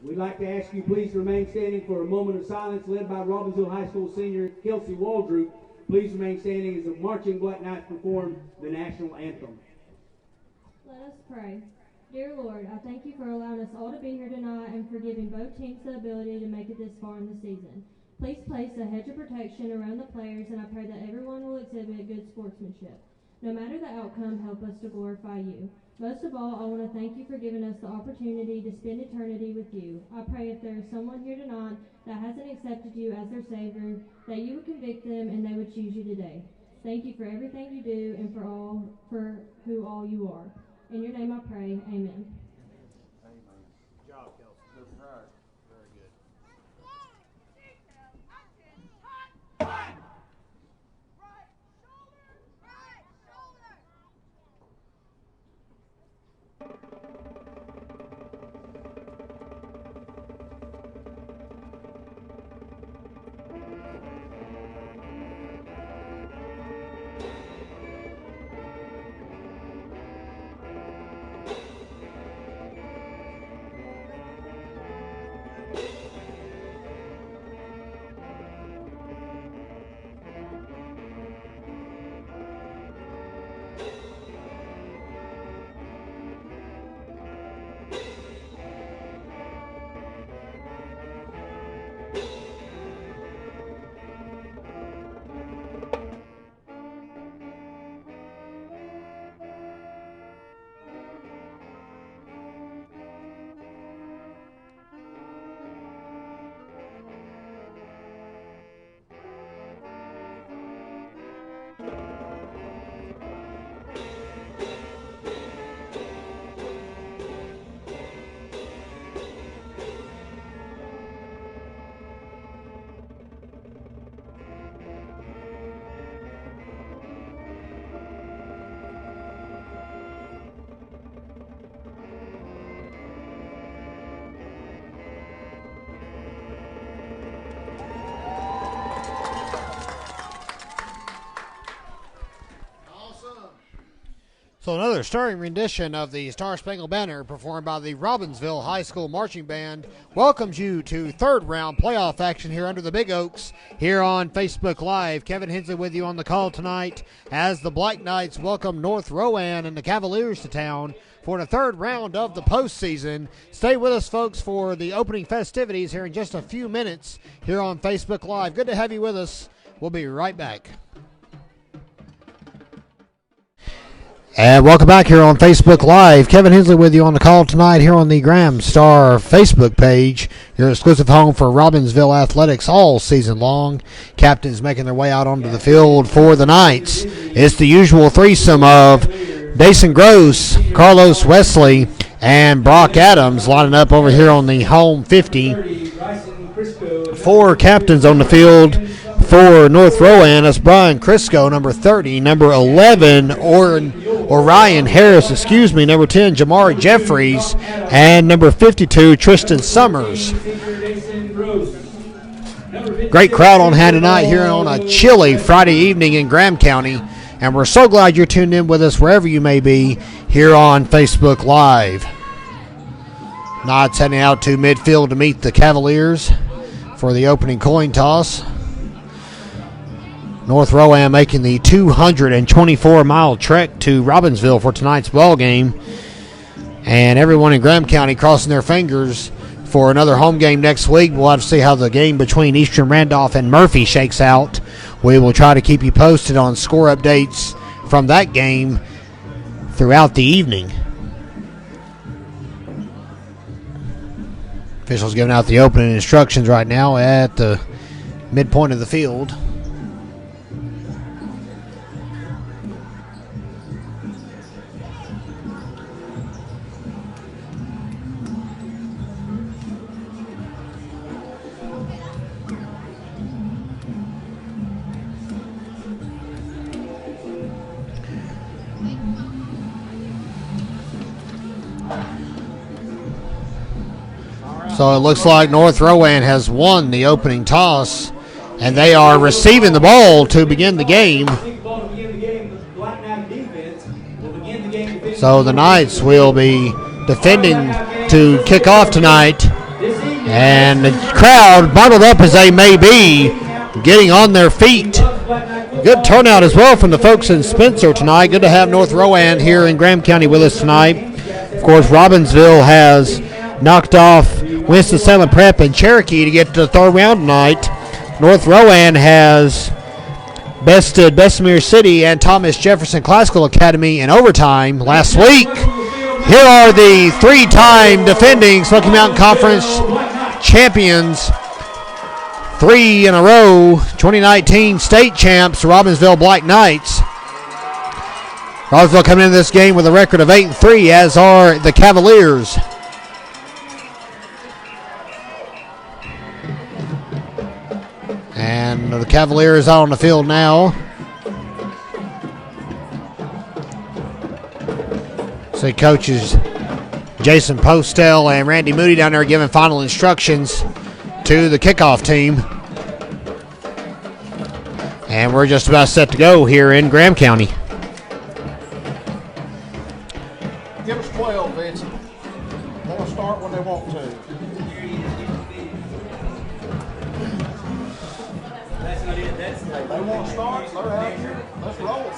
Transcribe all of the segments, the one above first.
We'd like to ask you please to remain standing for a moment of silence led by Robbinsville High School senior Kelsey Waldroop. Please remain standing as the marching Black Knights perform the national anthem. Let us pray. Dear Lord, I thank you for allowing us all to be here tonight and for giving both teams the ability to make it this far in the season. Please place a hedge of protection around the players, and I pray that everyone will exhibit good sportsmanship. No matter the outcome, help us to glorify you. Most of all, I want to thank you for giving us the opportunity to spend eternity with you. I pray if there is someone here tonight that hasn't accepted you as their Savior, that you would convict them and they would choose you today. Thank you for everything you do and for who all you are. In your name I pray, amen. Good job, Kelsey. Good try. Very good. So another stirring rendition of the Star Spangled Banner performed by the Robbinsville High School Marching Band welcomes you to third round playoff action here under the Big Oaks here on Facebook Live. Kevin Hensley with you on the call tonight as the Black Knights welcome North Rowan and the Cavaliers to town for the third round of the postseason. Stay with us, folks, for the opening festivities here in just a few minutes here on Facebook Live. Good to have you with us. We'll be right back. And welcome back here on Facebook Live. Kevin Hensley with you on the call tonight here on the Graham Star Facebook page, your exclusive home for Robbinsville athletics all season long. Captains making their way out onto the field for the Knights. It's the usual threesome of Dason Gross, Carlos Wesley, and Brock Adams lining up over here on the home 50. Four captains on the field for North Rowan. That's Brian Crisco, number 30, number 11, Orion Harris, number 10, Jamari Jeffries, and number 52, Tristan Summers. Great crowd on hand tonight here on a chilly Friday evening in Graham County, and we're so glad you're tuned in with us wherever you may be here on Facebook Live. Knights heading out to midfield to meet the Cavaliers for the opening coin toss. North Rowan making the 224-mile trek to Robbinsville for tonight's ball game, and everyone in Graham County crossing their fingers for another home game next week. We'll have to see how the game between Eastern Randolph and Murphy shakes out. We will try to keep you posted on score updates from that game throughout the evening. Officials giving out the opening instructions right now at the midpoint of the field. So it looks like North Rowan has won the opening toss, and they are receiving the ball to begin the game. So the Knights will be defending to kick off tonight And the crowd, bottled up as they may be, getting on their feet. Good turnout as well from the folks in Spencer tonight. Good to have North Rowan here in Graham County with us tonight. Of course, Robbinsville has knocked off Winston-Salem Prep and Cherokee to get to the third round tonight. North Rowan has bested Bessemer City and Thomas Jefferson Classical Academy in overtime last week. Here are the three-time defending Smoky Mountain Conference champions. 3 in a row, 2019 state champs, Robbinsville Black Knights. Robbinsville coming into this game with a record of 8-3, as are the Cavaliers. And the Cavaliers out on the field now. See coaches Jason Postel and Randy Moody down there giving final instructions to the kickoff team. And we're just about set to go here in Graham County. Give us 12, Vincent. They'll start when they want to. That's not it. That's Hey, they want to start, they're out here. Let's roll.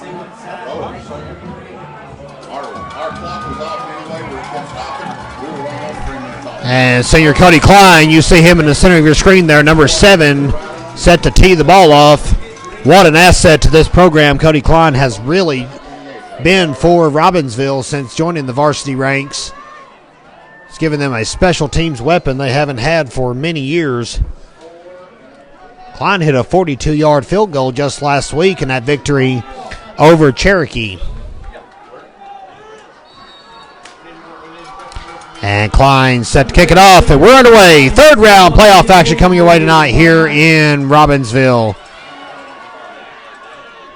Our clock was off anyway. We kept stopping. We were running over 3 minutes off. And senior Cody Klein, you see him in the center of your screen there, number 7, set to tee the ball off. What an asset to this program. Cody Klein has really been for Robbinsville since joining the varsity ranks. It's given them a special teams weapon they haven't had for many years. Klein hit a 42-yard field goal just last week in that victory over Cherokee. And Klein set to kick it off, and we're underway. Third round playoff action coming your way tonight here in Robbinsville.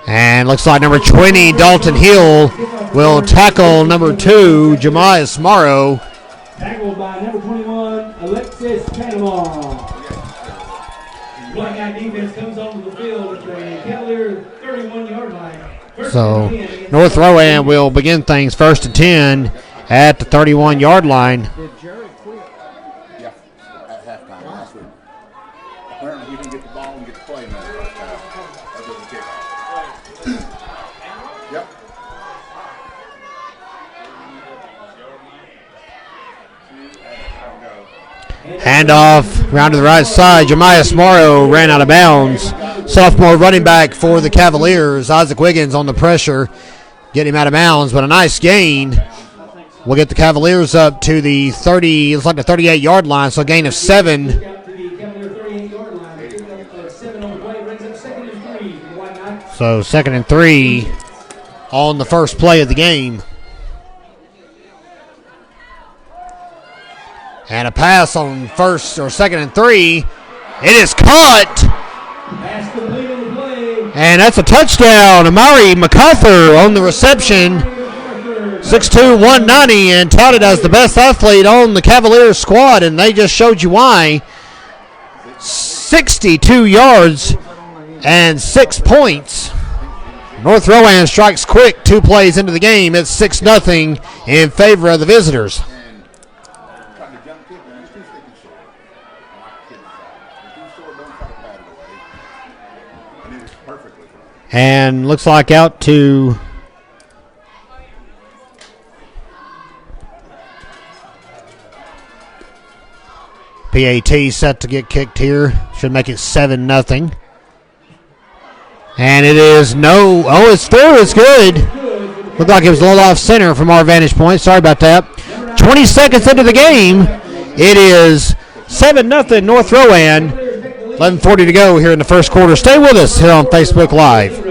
And looks like number 20, Dalton Hill, will tackle number 2, Jemias Morrow. tackled by number 21, Alexis Panama. Black Knight defense comes onto the field at the Cavalier 31-yard line. So North Rowan will begin things 1st and 10 at the 31-yard line. Did Jerry quit? Yeah, at halftime last week. Apparently he didn't get the ball and get the play in that first half. That was the kickoff. Yep. Handoff round to the right side. Jemias Morrow ran out of bounds. Sophomore running back for the Cavaliers. Isaac Wiggins on the pressure, getting him out of bounds, but a nice gain. We'll get the Cavaliers up to the 30, it's like the 38-yard line, so a gain of 7. So 2nd and 3 on the first play of the game. And a pass on 1st or 2nd and 3. It is caught. And that's a touchdown. Amari MacArthur on the reception. 6'2", 190, and touted as the best athlete on the Cavaliers squad, and they just showed you why. 62 yards and 6 points. North Rowan strikes quick 2 plays into the game. It's 6-0 in favor of the visitors. And looks like out to PAT set to get kicked here. Should make it 7-0. And it is it's through. It's good. Looked like it was a little off center from our vantage point. Sorry about that. 20 seconds into the game. It is 7-0 North Rowan. 11:40 to go here in the first quarter. Stay with us here on Facebook Live.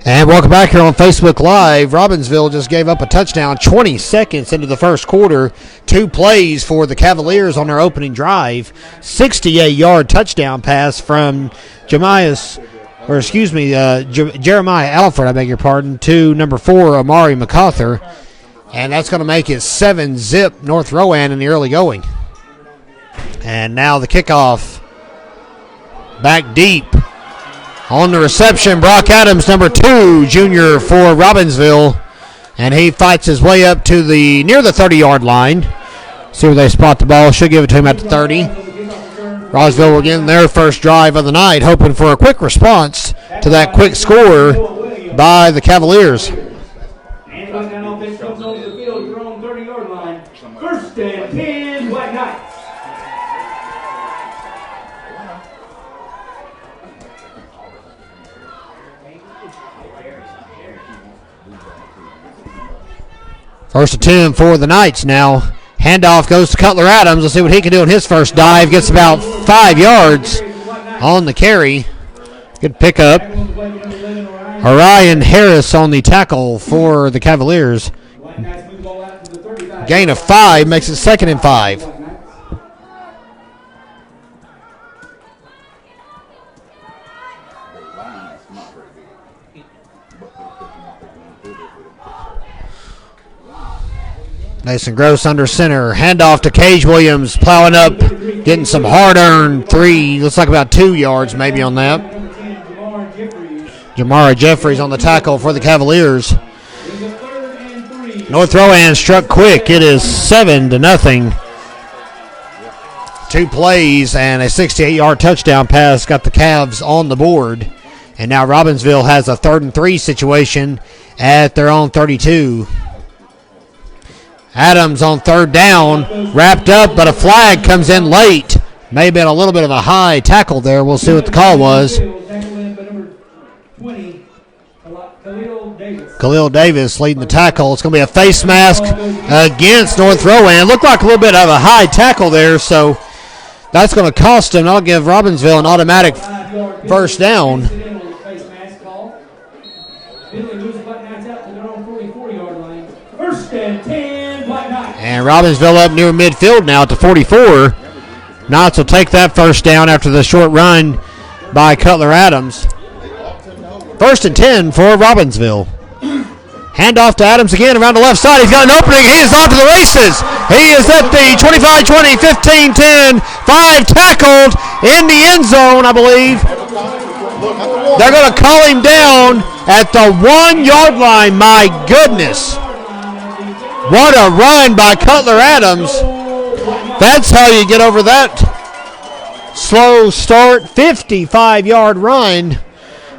And welcome back here on Facebook Live. Robbinsville just gave up a touchdown 20 seconds into the first quarter. 2 plays for the Cavaliers on their opening drive. 68-yard touchdown pass from Jeremiah Alford, I beg your pardon, to number 4, Amari MacArthur. And that's going to make it 7-zip North Rowan in the early going. And now the kickoff back deep. On the reception, Brock Adams, number 2, junior for Robbinsville. And he fights his way up to near the 30-yard line. See where they spot the ball. Should give it to him at the 30. Robbinsville will get their first drive of the night, hoping for a quick response to that quick score by the Cavaliers. And right now, offense comes over the field, your own 30-yard line. First and 10, Black Knights. First and 10 for the Knights now. Handoff goes to Cutler Adams. Let's see what he can do in his first dive. Gets about 5 yards on the carry. Good pickup. Orion Harris on the tackle for the Cavaliers. Gain of 5 makes it 2nd and 5. Mason Gross under center. Handoff to Cage Williams. Plowing up. Getting some hard-earned 3. Looks like about 2 yards maybe on that. Jamara Jeffries on the tackle for the Cavaliers. North Rowan struck quick. It is 7-0. 2 plays and a 68-yard touchdown pass got the Cavs on the board. And now Robbinsville has a 3rd and 3 situation at their own 32. Adams on 3rd down, wrapped up, but a flag comes in late. May have been a little bit of a high tackle there. We'll see what the call was. Khalil Davis leading the tackle. It's going to be a face mask against North Rowan. It looked like a little bit of a high tackle there, so that's going to cost him. I'll give Robbinsville an automatic first down. First and 10. And Robbinsville up near midfield now at the 44. Knights will take that first down after the short run by Cutler Adams. First and 10 for Robbinsville. Handoff to Adams again around the left side. He's got an opening. He is off to the races. He is at the 25-20, 15-10, 5 tackled in the end zone, I believe. They're going to call him down at the 1-yard line. My goodness. What a run by Cutler Adams. That's how you get over that slow start. 55-yard run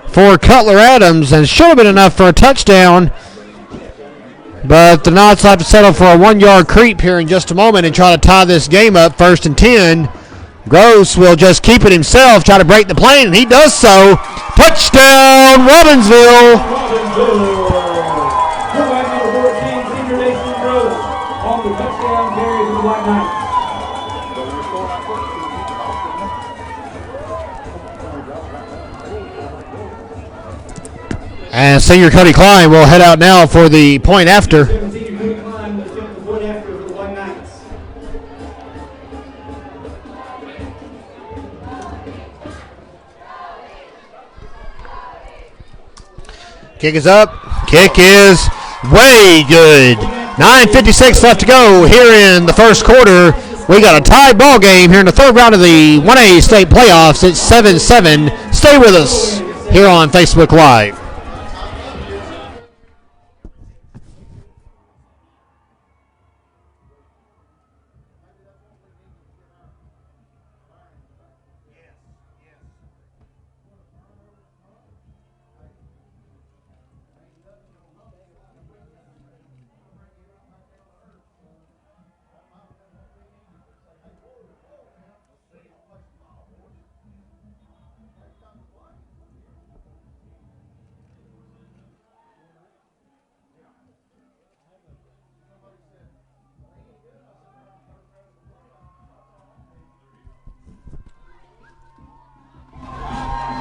for Cutler Adams, and should have been enough for a touchdown. But the Knights have to settle for a 1-yard creep here in just a moment and try to tie this game up. First and 10. Gross will just keep it himself, try to break the play, and he does so. Touchdown, Robbinsville. And senior Cody Klein will head out now for the point after. Kick is up. Kick is way good. 9:56 left to go here in the first quarter. We got a tied ball game here in the 3rd round of the 1A state playoffs. It's 7-7. Stay with us here on Facebook Live.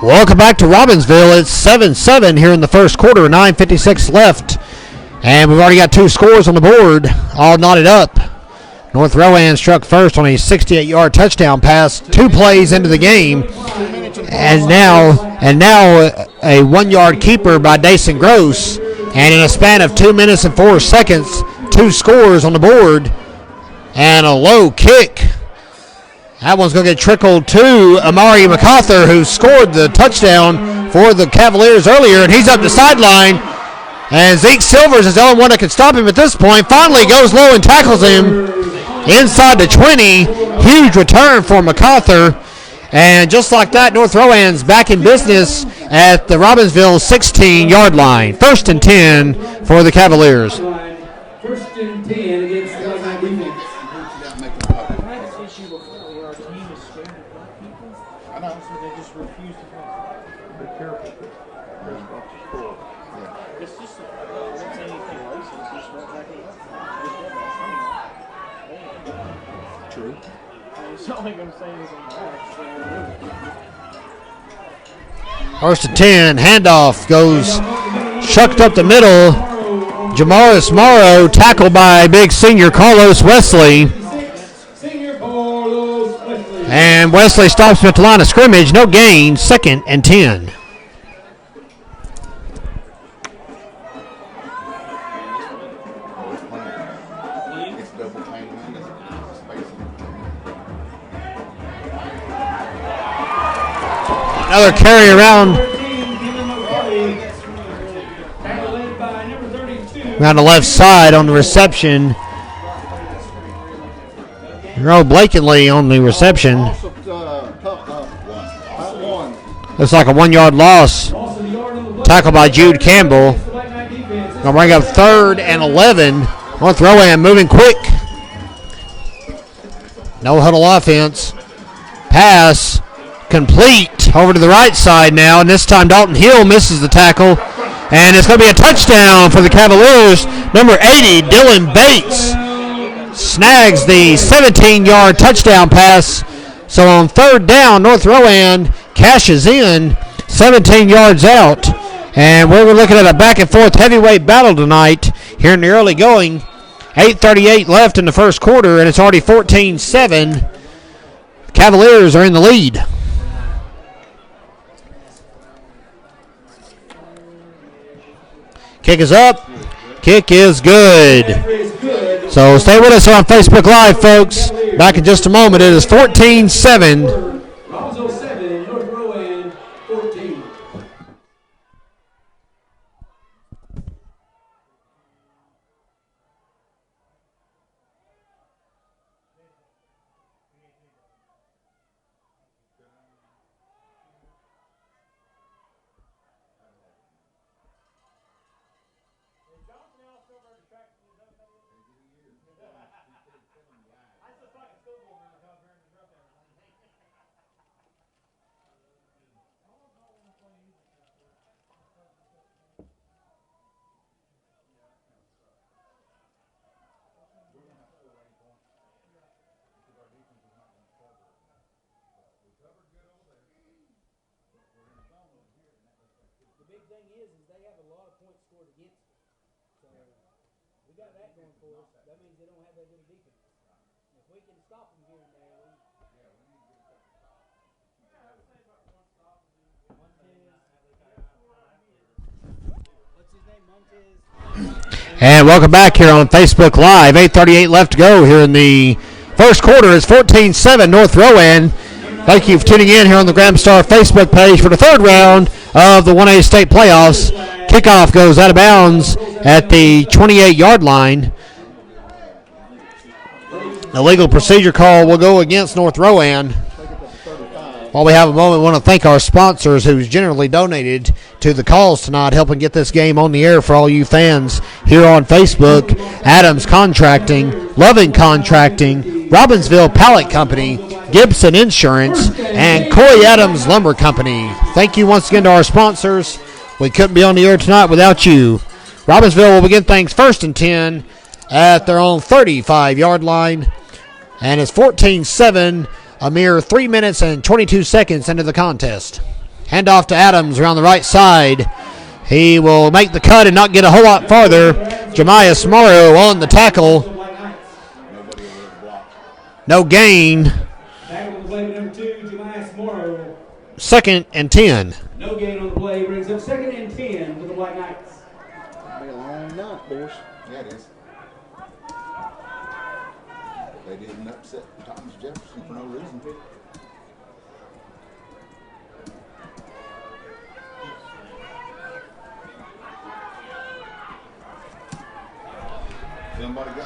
Welcome back to Robbinsville. It's 7-7 here in the first quarter, 9:56 left. And we've already got 2 scores on the board, all knotted up. North Rowan struck first on a 68-yard touchdown pass 2 plays into the game. And now a 1-yard keeper by Dason Gross. And in a span of 2 minutes and 4 seconds, 2 scores on the board. And a low kick. That one's going to get trickled to Amari MacArthur, who scored the touchdown for the Cavaliers earlier, and he's up the sideline. And Zeke Silvers is the only one that can stop him at this point. Finally goes low and tackles him inside the 20. Huge return for MacArthur. And just like that, North Rowan's back in business at the Robbinsville 16-yard line. 1st and 10 for the Cavaliers. 1st and 10 against the Black defense. First and 10, handoff goes shucked up the middle. Jamaris Morrow tackled by big senior Carlos Wesley. And Wesley stops him at the line of scrimmage. No gain, 2nd and 10. Another carry around the left side on the reception. Earl Blakeney on the reception. Looks like a 1-yard loss. Tackled by Jude Campbell. Going to bring up 3rd and 11. North Rowan moving quick. No huddle offense. Pass complete over to the right side now, and this time Dalton Hill misses the tackle, and it's going to be a touchdown for the Cavaliers. Number 80, Dylan Bates, snags the 17-yard touchdown pass. So on 3rd down, North Rowan cashes in 17 yards out, and we're looking at a back-and-forth heavyweight battle tonight here in the early going. 8:38 left in the first quarter, and it's already 14-7. Cavaliers are in the lead. Kick is up. Kick is good. So stay with us on Facebook Live, folks. Back in just a moment. It is 14-7. Robbinsville 7, North Rowan 14. And welcome back here on Facebook Live. 8:38 left to go here in the first quarter. It's 14-7 North Rowan. Thank you for tuning in here on the Graham Star Facebook page for the 3rd round of the 1A state playoffs. Kickoff goes out of bounds at the 28-yard line. The legal procedure call will go against North Rowan. While we have a moment, we want to thank our sponsors who's generally donated to the calls tonight, helping get this game on the air for all you fans here on Facebook. Adams Contracting, Loving Contracting, Robbinsville Pallet Company, Gibson Insurance, and Coy Adams Lumber Company. Thank you once again to our sponsors. We couldn't be on the air tonight without you. Robbinsville will begin things 1st and 10 at their own 35-yard line. And it's 14-7, a mere 3 minutes and 22 seconds into the contest. Handoff to Adams around the right side. He will make the cut and not get a whole lot farther. Jemias Morrow on the tackle. No gain. Second and 10. No gain on the play. Brings up second and 10 for the Black Knights. Be a long night, boys. Yeah, it is. They didn't upset Thomas Jefferson for no reason.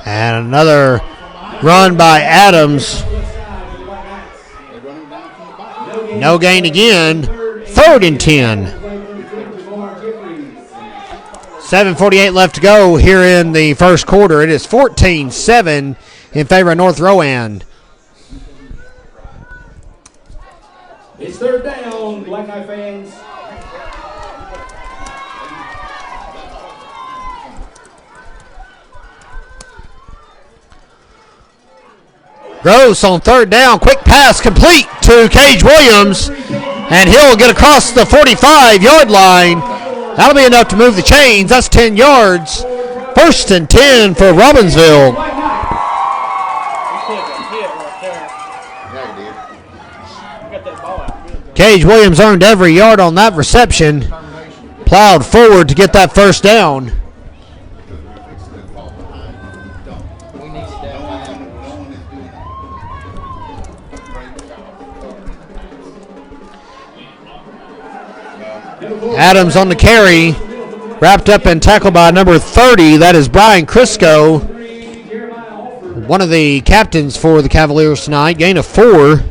And another run by Adams. No gain again. Third and 10. 7:48 left to go here in the first quarter. It is 14-7 in favor of North Rowan. It's third down, Black Knight fans. Gross on third down. Quick pass complete to Cage Williams. And he'll get across the 45-yard line. That'll be enough to move the chains. That's 10 yards. First and 10 for Robbinsville. Cage Williams earned every yard on that reception. Plowed forward to get that first down. Adams on the carry, wrapped up and tackled by number 30. That is Brian Crisco, one of the captains for the Cavaliers tonight. Gain of 4.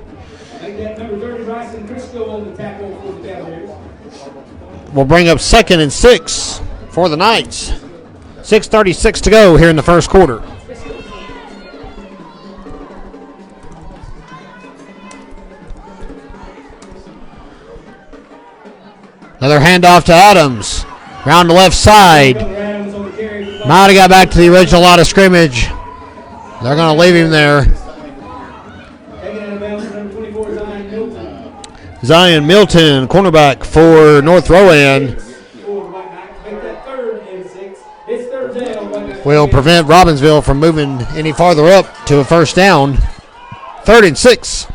Will bring up second and 6 for the Knights. 6:36 to go here in the first quarter. Another handoff to Adams. Round the left side. Might have got back to the original line of scrimmage. They're going to leave him there. Zion Milton, cornerback for North Rowan, will prevent Robbinsville from moving any farther up to a first down. 3rd and 6.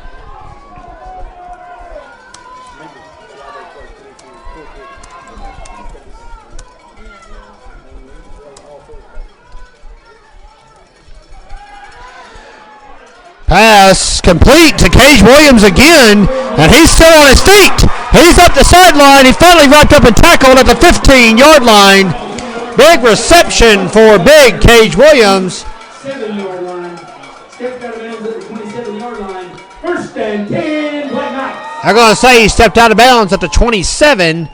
Pass complete to Cage Williams again, and he's still on his feet. He's up the sideline. He finally wrapped up and tackled at the 15-yard line. Big reception for big Cage Williams. 7-yard line. Stepped out of bounds at the 27-yard line. First and 10, Black Knights. I'm going to say he stepped out of bounds at the 27.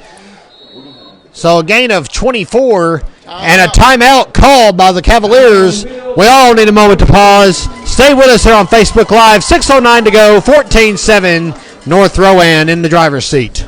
So a gain of 24 and a timeout called by the Cavaliers. We all need a moment to pause. Stay with us here on Facebook Live. 6:09 to go. 14-7 North Rowan in the driver's seat.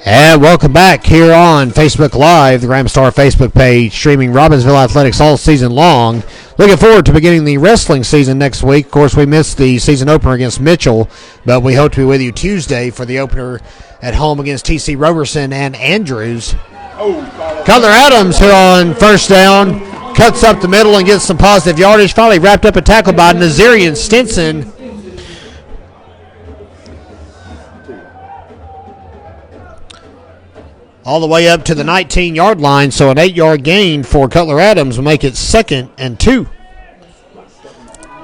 And welcome back here on Facebook Live, the Graham Star Facebook page, streaming Robbinsville Athletics all season long. Looking forward to beginning the wrestling season next week. Of course, we missed the season opener against Mitchell, but we hope to be with you Tuesday for the opener at home against TC Roberson and Andrews. Cutler Adams here on first down, cuts up the middle and gets some positive yardage. Finally wrapped up and tackled by Nazarian Stinson. All the way up to the 19-yard line, so an 8-yard gain for Cutler Adams will make it 2nd and 2.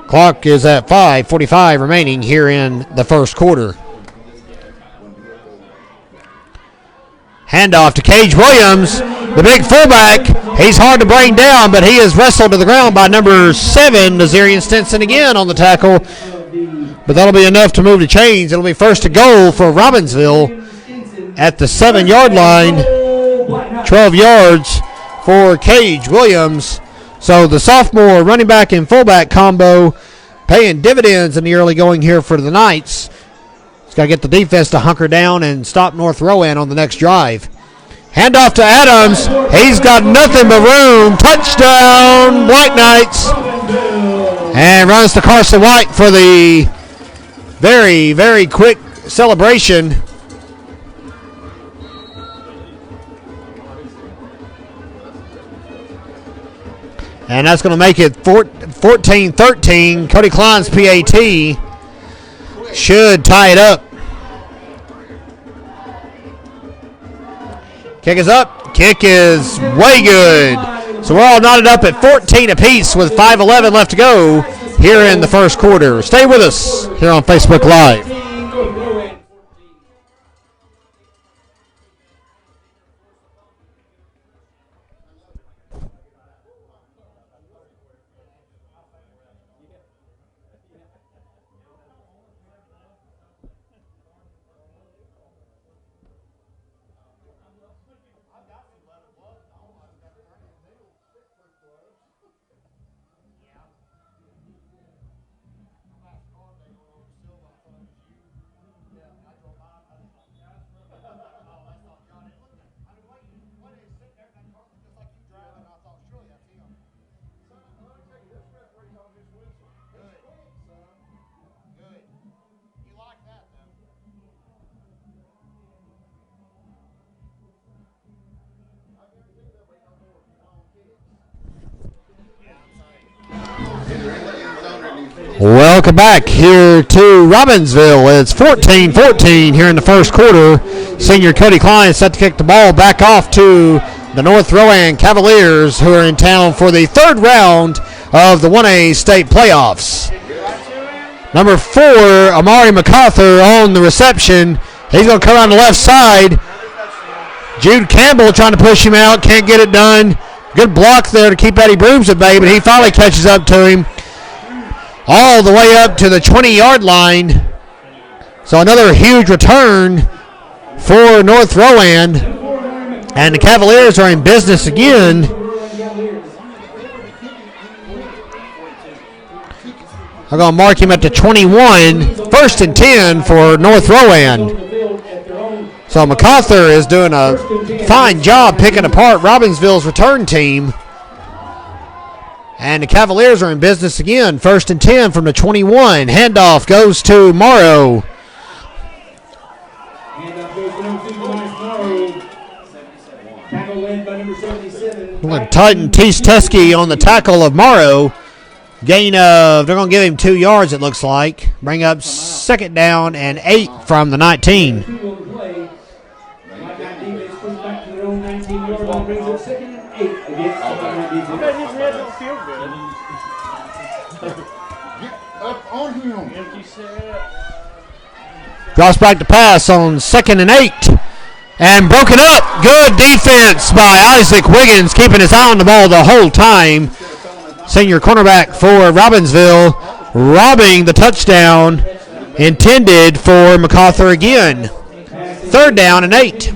Clock is at 5:45 remaining here in the first quarter. Handoff to Cage Williams. The big fullback, he's hard to bring down, but he is wrestled to the ground by number 7, Nazarian Stinson, again on the tackle. But that'll be enough to move the chains. It'll be first to goal for Robbinsville at the 7-yard line. 12 yards for Cage Williams. So the sophomore running back and fullback combo paying dividends in the early going here for the Knights. He's got to get the defense to hunker down and stop North Rowan on the next drive. Handoff to Adams. He's got nothing but room. Touchdown, Black Knights. And runs to Carson White for the very, very quick celebration. And that's going to make it 14-13. Cody Klein's PAT should tie it up. Kick is up. Kick is way good. So we're all knotted up at 14 apiece with 5:11 left to go here in the first quarter. Stay with us here on Facebook Live. Welcome back here to Robbinsville. It's 14-14 here in the first quarter. Senior Cody Klein set to kick the ball back off to the North Rowan Cavaliers, who are in town for the third round of the 1A state playoffs. Number 4, Amari MacArthur on the reception. He's going to come around the left side. Jude Campbell trying to push him out. Can't get it done. Good block there to keep Eddie Brooms at bay, but he finally catches up to him. All the way up to the 20-yard line. So another huge return for North Rowan. And the Cavaliers are in business again. I'm going to mark him at the 21. First and 10 for North Rowan. So MacArthur is doing a fine job picking apart Robbinsville's return team. And the Cavaliers are in business again. First and 10 from the 21. Handoff goes to Morrow. Titan Teske on the tackle of Morrow. Gain of, they're going to give him 2 yards, it looks like. Bring up second down and 8 from the 19. Drops back to pass on 2nd and 8. And broken up. Good defense by Isaac Wiggins, keeping his eye on the ball the whole time. Senior cornerback for Robbinsville, robbing the touchdown intended for MacArthur again. 3rd down and 8.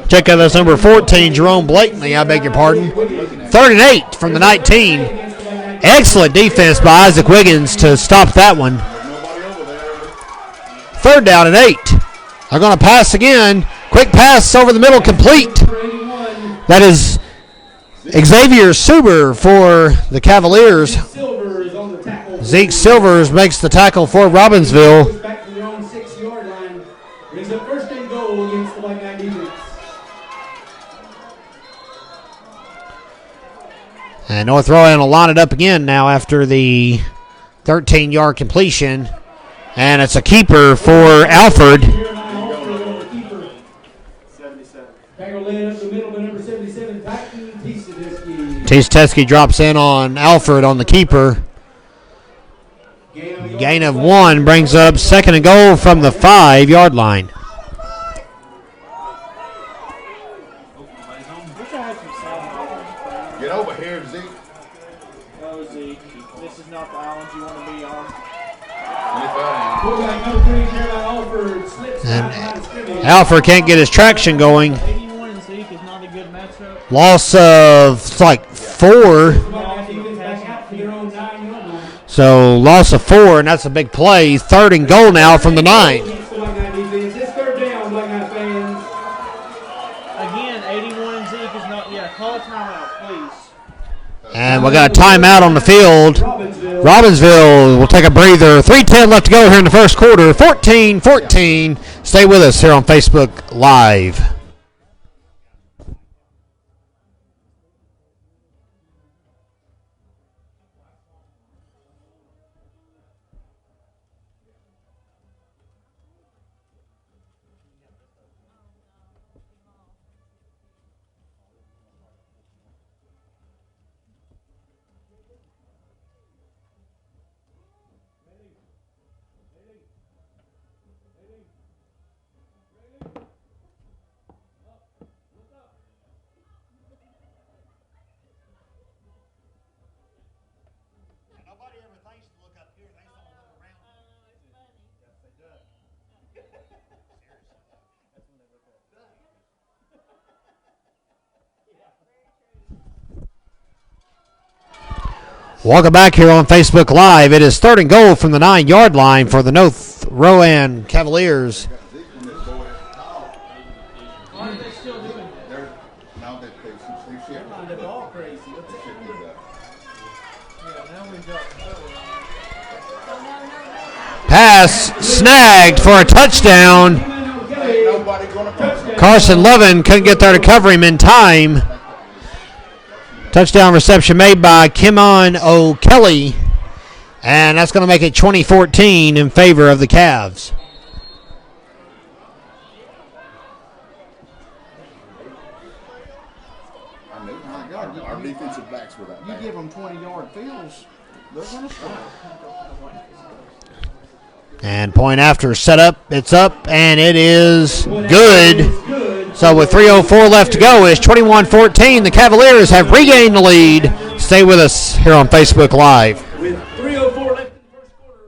Check out this number 14, Jerome Blakeney, I beg your pardon. 3rd and 8 from the 19. Excellent defense by Isaac Wiggins to stop that one. 3rd down and 8. They're going to pass again. Quick pass over the middle, complete. That is Xavier Suber for the Cavaliers. Zeke Silvers makes the tackle for Robbinsville. And North Rowan will line it up again now after the 13-yard completion. And it's a keeper for Alford. Teske drops in on Alford on the keeper. Gain of 1 brings up 2nd and goal from the 5-yard line. Get over here, Zeke. Oh, Zeke. This is not the island you want to be on. And Alford can't get his traction going. 81 and Zeke is not a good matchup. Loss of like 4. So loss of 4, and that's a big play. 3rd and goal now from the 9. Again, 81 and Zeke is not yet. Call a timeout, please. And we got a timeout on the field. Robbinsville will take a breather. 3:10 left to go here in the first quarter. 14-14. Stay with us here on Facebook Live. Welcome back here on Facebook Live. It is 3rd and goal from the 9-yard line for the North Rowan Cavaliers. What are they still doing? They're ball crazy. Pass snagged for a touchdown. Carson Levin couldn't get there to cover him in time. Touchdown reception made by Kimon O'Kelly, and that's going to make it 20-14 in favor of the Cavs. Our defensive backs were that bad. You give them 20-yard fields, they're going to score. And point after set up, it's up, and it is good. So with 3:04 left to go, it's 21-14. The Cavaliers have regained the lead. Stay with us here on Facebook Live. With 3:04 left in the first quarter,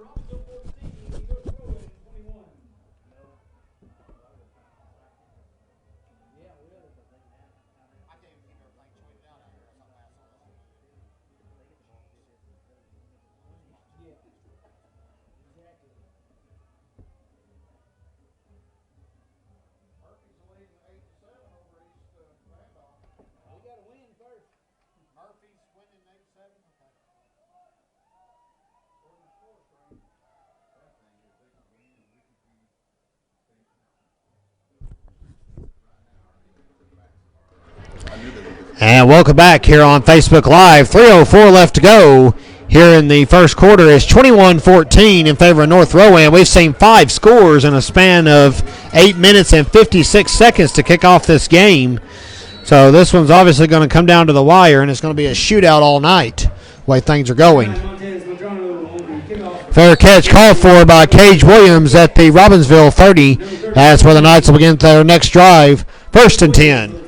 And welcome back here on Facebook Live. 3:04 left to go here in the first quarter. It's 21-14 in favor of North Rowan. We've seen 5 scores in a span of 8 minutes and 56 seconds to kick off this game. So this one's obviously going to come down to the wire, and it's going to be a shootout all night, the way things are going. Fair catch called for by Cage Williams at the Robbinsville 30. That's where the Knights will begin their next drive. 1st and 10.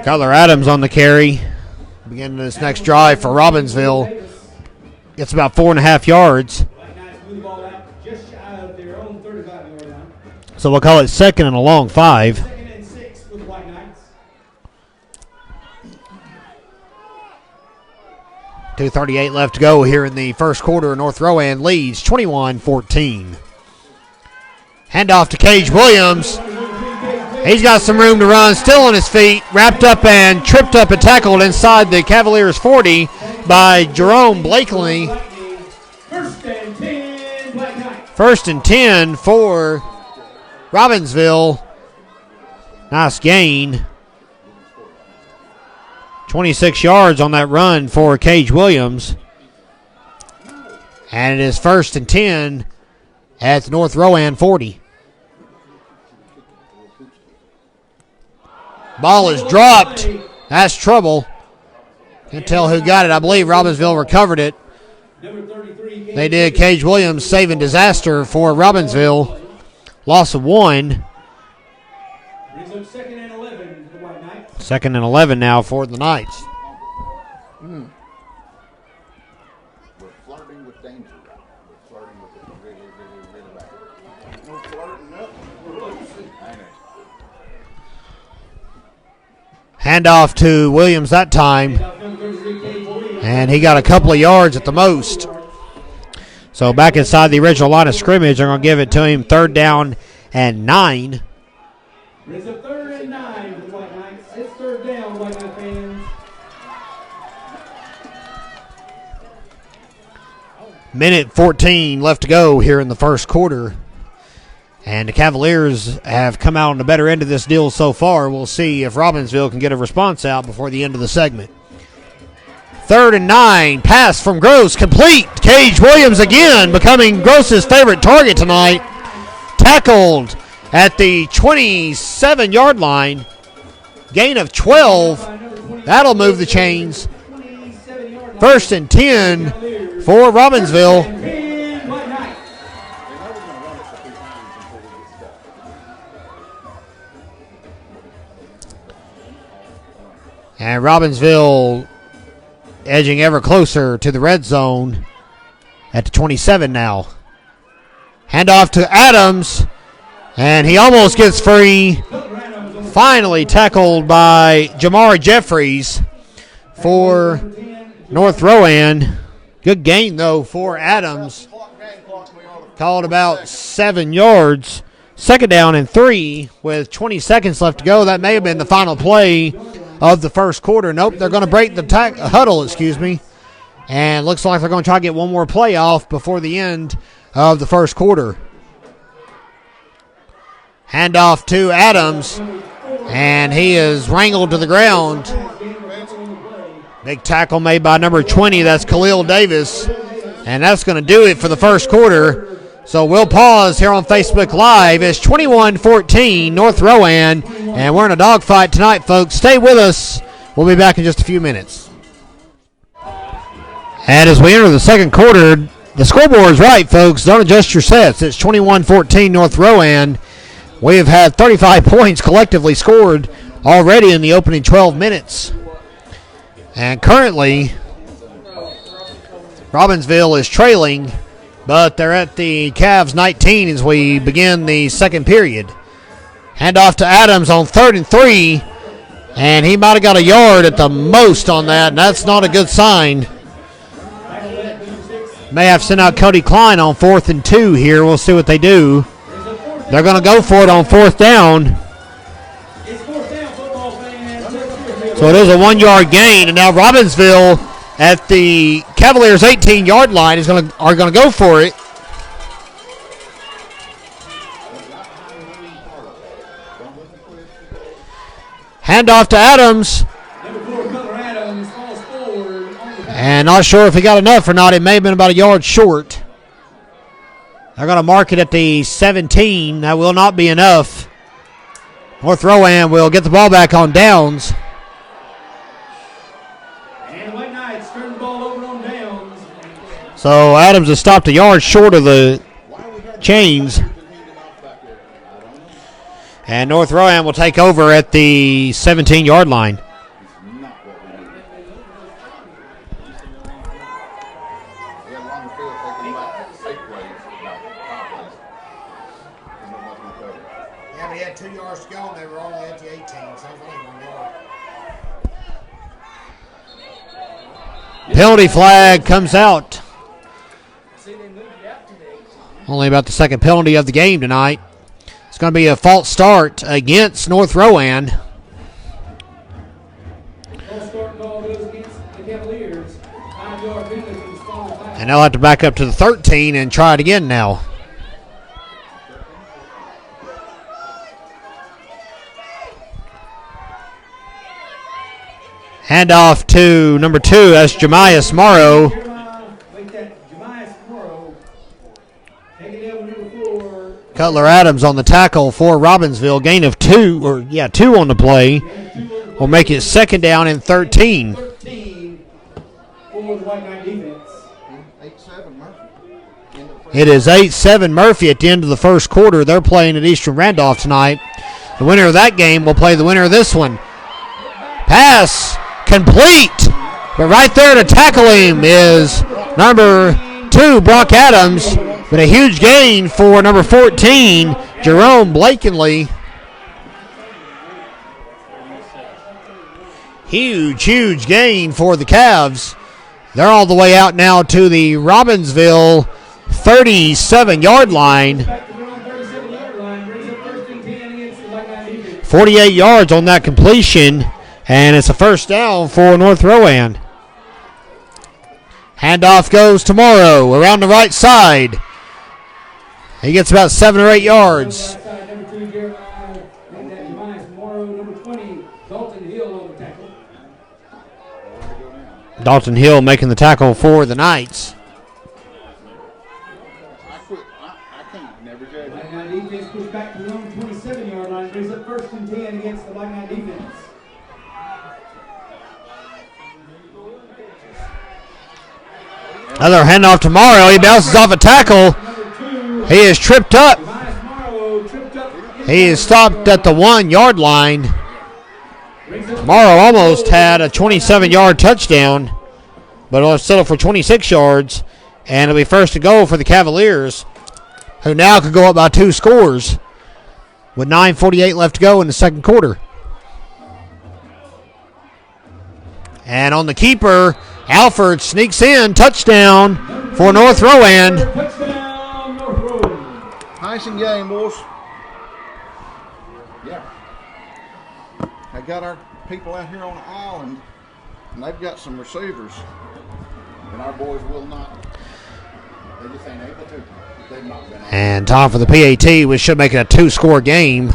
Cutler Adams on the carry. Beginning this next drive for Robbinsville. Gets about 4.5 yards. So we'll call it 2nd and a long 5. 2nd and 6 with White Knights. 2:38 left to go here in the first quarter. North Rowan leads 21-14. Handoff to Cage Williams. He's got some room to run, still on his feet, wrapped up and tripped up and tackled inside the Cavaliers 40 by Jerome Blakely. 1st and 10, Black Knights. 1st and 10 for Robbinsville. Nice gain. 26 yards on that run for Cage Williams. And it is 1st and 10 at the North Rowan 40. Ball is dropped. That's trouble. Can't tell who got it. I believe Robbinsville recovered it. They did. Cage Williams saving disaster for Robbinsville. Loss of 1. Second and 11 now for the Knights. We're flirting with danger. We're flirting with it really, really, really bad. No flirting up. We're losing. Handoff to Williams that time. And he got a couple of yards at the most. So back inside the original line of scrimmage, they're going to give it to him 3rd down and 9. It's a 3rd and 9 for the White Knights. It's 3rd down, White Knight fans. Minute 14 left to go here in the first quarter. And the Cavaliers have come out on the better end of this deal so far. We'll see if Robbinsville can get a response out before the end of the segment. 3rd and 9. Pass from Gross. Complete. Cage Williams again becoming Gross's favorite target tonight. Tackled at the 27-yard line. Gain of 12. That'll move the chains. 1st and 10 for Robbinsville. And Robbinsville edging ever closer to the red zone at the 27 now. Handoff to Adams. And he almost gets free. Finally tackled by Jamar Jeffries for North Rowan. Good gain, though, for Adams. Called about 7 yards. 2nd down and 3 with 20 seconds left to go. That may have been the final play of the first quarter. Nope, they're going to break the huddle, and looks like they're going to try to get one more play off before the end of the first quarter. Handoff to Adams, and he is wrangled to the ground. Big tackle made by number 20, that's Khalil Davis, and that's going to do it for the first quarter. So we'll pause here on Facebook Live. It's 21-14 North Rowan, and we're in a dogfight tonight, folks. Stay with us. We'll be back in just a few minutes. And as we enter the second quarter, the scoreboard is right, folks. Don't adjust your sets. It's 21-14 North Rowan. We have had 35 points collectively scored already in the opening 12 minutes. And currently, Robbinsville is trailing, but they're at the Cavs 19 as we begin the second period. Handoff to Adams on 3rd and 3, and he might have got a yard at the most on that, and that's not a good sign. May have sent out Cody Klein on 4th and 2 here. We'll see what they do. They're going to go for it on 4th down. So it is a 1-yard gain, and now Robbinsville at the Cavaliers 18-yard line are going to go for it. Handoff to Adams. And not sure if he got enough or not. It may have been about a yard short. They're going to mark it at the 17. That will not be enough. North Rowan will get the ball back on downs. And White Knights turn the ball over on downs. So Adams has stopped a yard short of the chains. And North Rowan will take over at the 17-yard line. Yeah, but he had 2 yards to go, and they were only at the 18, so it was only 1 yard. Penalty flag comes out. Only about the second penalty of the game tonight. It's going to be a false start against North Rowan. False start call goes against the Cavaliers. 5-yard penalty for the small flag. And they'll have to back up to the 13 and try it again now. Handoff to number 2. That's Jemias Morrow. Cutler Adams on the tackle for Robbinsville. Gain of 2 on the play. Will make it second down and 13. It is 8-7 Murphy at the end of the first quarter. They're playing at Eastern Randolph tonight. The winner of that game will play the winner of this one. Pass complete. But right there to tackle him is number 2, Brock Adams. But a huge gain for number 14, Jerome Blakeney. Huge gain for the Cavs. They're all the way out now to the Robbinsville 37-yard line. 48 yards on that completion, and it's a first down for North Rowan. Handoff goes to Morrow around the right side. He gets about 7 or 8 yards. Dalton Hill making the tackle for the Knights. Defense pushed back to the own 27-yard line, brings up 1st and 10 against the Black Knight defense. Another handoff to Morrow. He bounces off a tackle. He is tripped up. He is stopped at the 1-yard line. Morrow almost had a 27-yard touchdown, but will settle for 26 yards. And it'll be first to go for the Cavaliers, who now could go up by 2 scores with 9:48 left to go in the second quarter. And on the keeper, Alford sneaks in. Touchdown for North Rowan. Nice and game, boys. Yeah. I got our people out here on the island, and they've got some receivers. And our boys will not. They just ain't able to. They've not been. And time for the PAT, which should make it a 2-score game.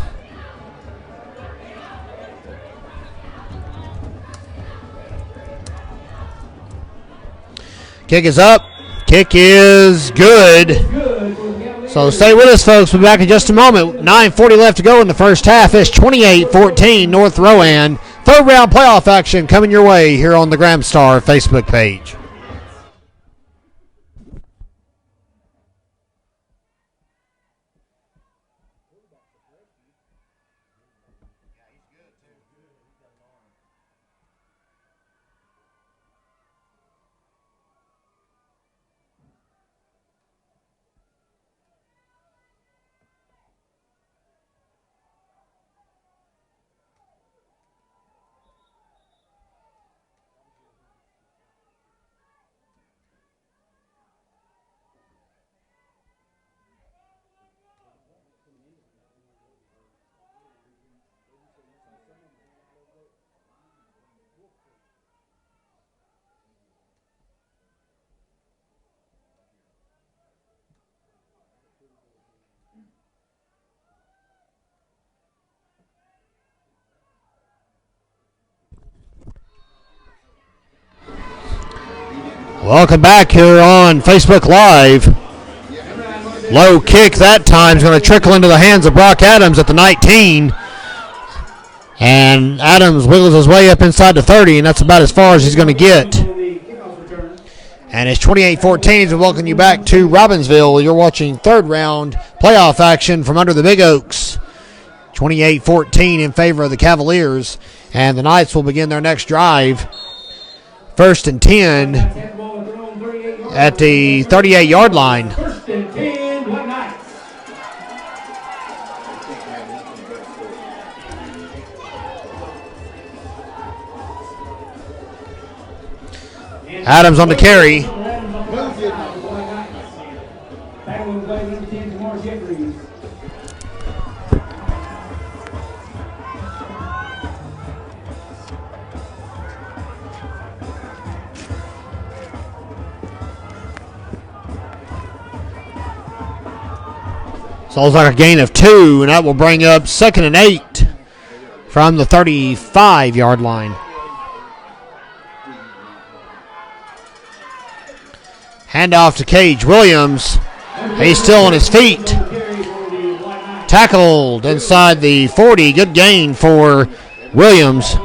Kick is up. Kick is good. So stay with us, folks. We'll be back in just a moment. 9:40 left to go in the first half. It's 28-14 North Rowan. Third round playoff action coming your way here on the Graham Star Facebook page. Welcome back here on Facebook Live. Low kick that time is going to trickle into the hands of Brock Adams at the 19. And Adams wiggles his way up inside the 30, and that's about as far as he's going to get. And it's 28-14, so welcome you back to Robbinsville. You're watching third round playoff action from under the Big Oaks. 28-14 in favor of the Cavaliers. And the Knights will begin their next drive. 1st and 10 at the 38-yard line. First and 10, Black Knights. Adams on the carry. So it's like a gain of 2, and that will bring up 2nd and 8 from the 35-yard line. Handoff to Cage Williams. He's still on his feet. Tackled inside the 40. Good gain for Williams.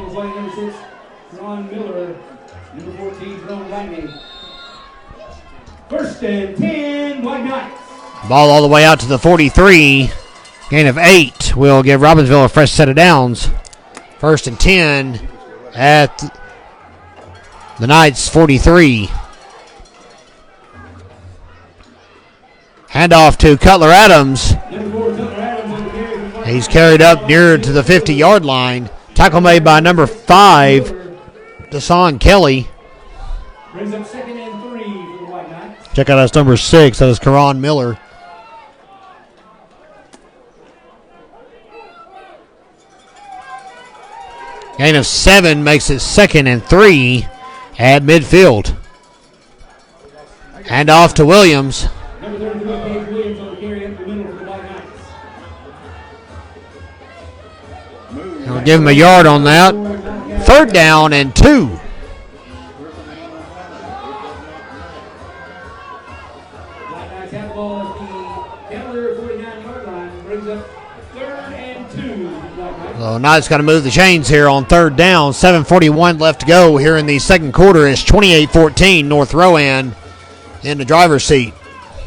First and 10, White Knights. Ball all the way out to the 43. Gain of 8 will give Robbinsville a fresh set of downs. First and 10 at the Knights 43. Handoff to Cutler Adams. He's carried up near to the 50-yard line. Tackle made by number 5, Deshaun Kelly. Brings up second and 3 for the White Knights. Check out that's number 6. That is Karan Miller. Gain of 7 makes it second and 3 at midfield. Hand off to Williams. Number 32, Cage Williams on the carry up the middle for the White Knights. And we'll give him a yard on that. Third down and 2. White Knights have the ball at the Cavaliers 49-yard line. Brings up third and 2. White Knights. So Knights got to move the chains here on third down. 7:41 left to go here in the second quarter. It's 28-14 North Rowan in the driver's seat.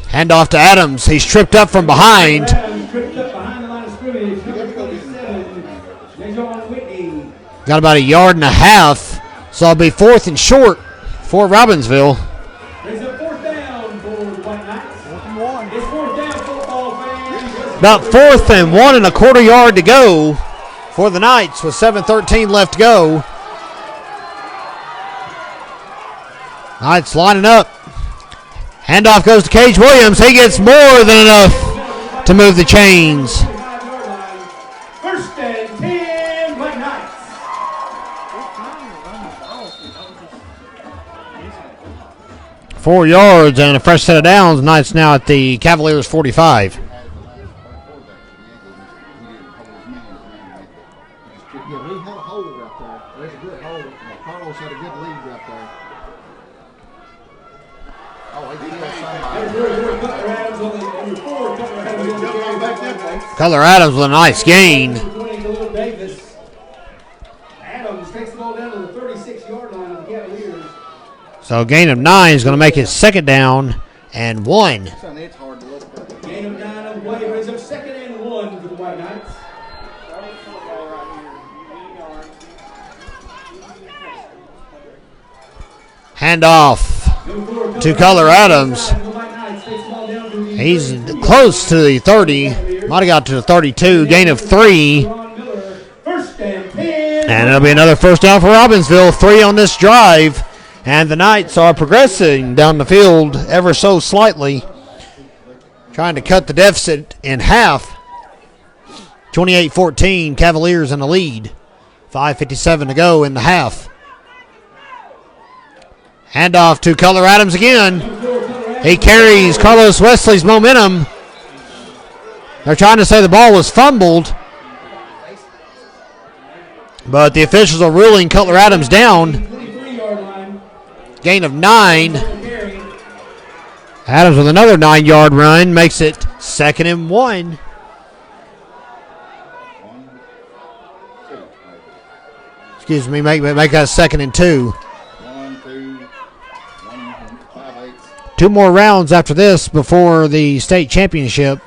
Hand off to Adams. He's tripped up from behind. Adams tripped up behind the line of scrimmage. Number 27, Dejon Whitney. Got about a yard and a half. So it'll be fourth and short for Robbinsville. Brings up fourth down for the White Knights. It's fourth down, football fans. About fourth and 1.25 yard to go for the Knights with 7:13 left to go. Knights lining up. Handoff goes to Cage Williams. He gets more than enough to move the chains. First and 10, White Knights. 4 yards and a fresh set of downs. Knights now at the Cavaliers 45. Yeah, we had a hole right there. There's a good hole. Carlos had a good lead right there. Oh, he did Cutler Adams with a nice gain. Adams takes the ball down to the 36-yard line of the Cavaliers. So a gain of 9 is going to make it second down and 1. It's hard to look at. Gain of 9 on the way, brings up second and 1 for the White Knights. Handoff to Cutler Adams. He's close to the 30. Might have got to the 32. Gain of 3. And it'll be another first down for Robbinsville. 3 on this drive. And the Knights are progressing down the field ever so slightly. Trying to cut the deficit in half. 28-14, Cavaliers in the lead. 5:57 to go in the half. Handoff to Cutler Adams again. He carries Carlos Wesley's momentum. They're trying to say the ball was fumbled, but the officials are ruling Cutler Adams down. Gain of 9. Adams with another 9-yard run makes it second and 1. Excuse me, make that second and 2. 1, 2, 5, 8. 2 more rounds after this before the state championship.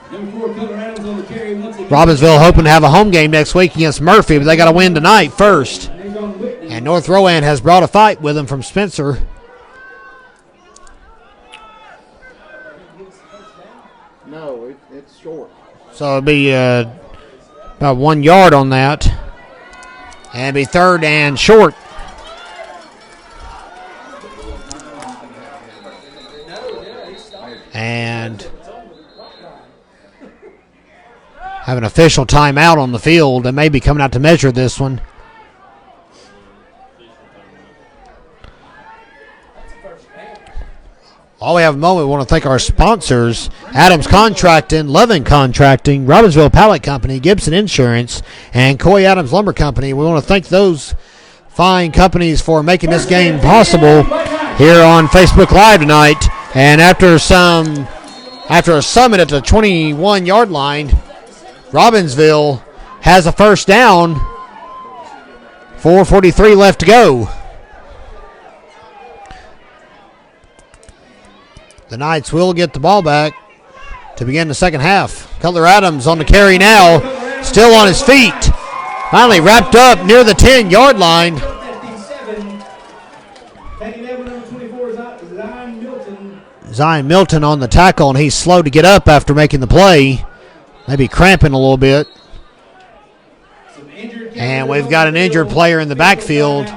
Robbinsville hoping to have a home game next week against Murphy, but they got to win tonight first. And North Rowan has brought a fight with them from Spencer. No, it's short. So it'll be about 1 yard on that. And be third and short. And have an official timeout on the field. They may be coming out to measure this one. While we have a moment, we want to thank our sponsors, Adams Contracting, Levin Contracting, Robbinsville Pallet Company, Gibson Insurance, and Coy Adams Lumber Company. We want to thank those fine companies for making this game possible here on Facebook Live tonight. And after a summit at the 21-yard line, Robbinsville has a first down. 4:43 left to go. The Knights will get the ball back to begin the second half. Cutler Adams on the carry now, still on his feet. Finally wrapped up near the 10-yard line. Zion Milton on the tackle, and he's slow to get up after making the play. Maybe cramping a little bit. And we've got an injured player in the backfield.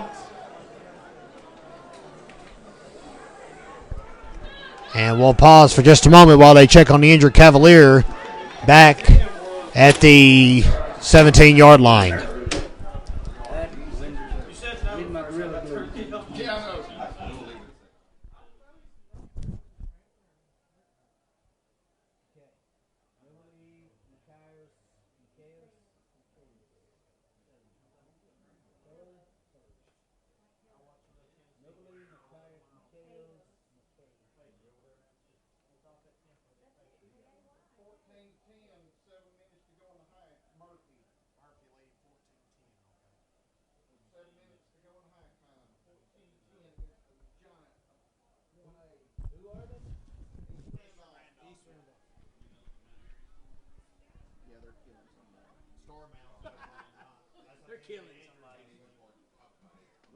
And we'll pause for just a moment while they check on the injured Cavalier back at the 17-yard line.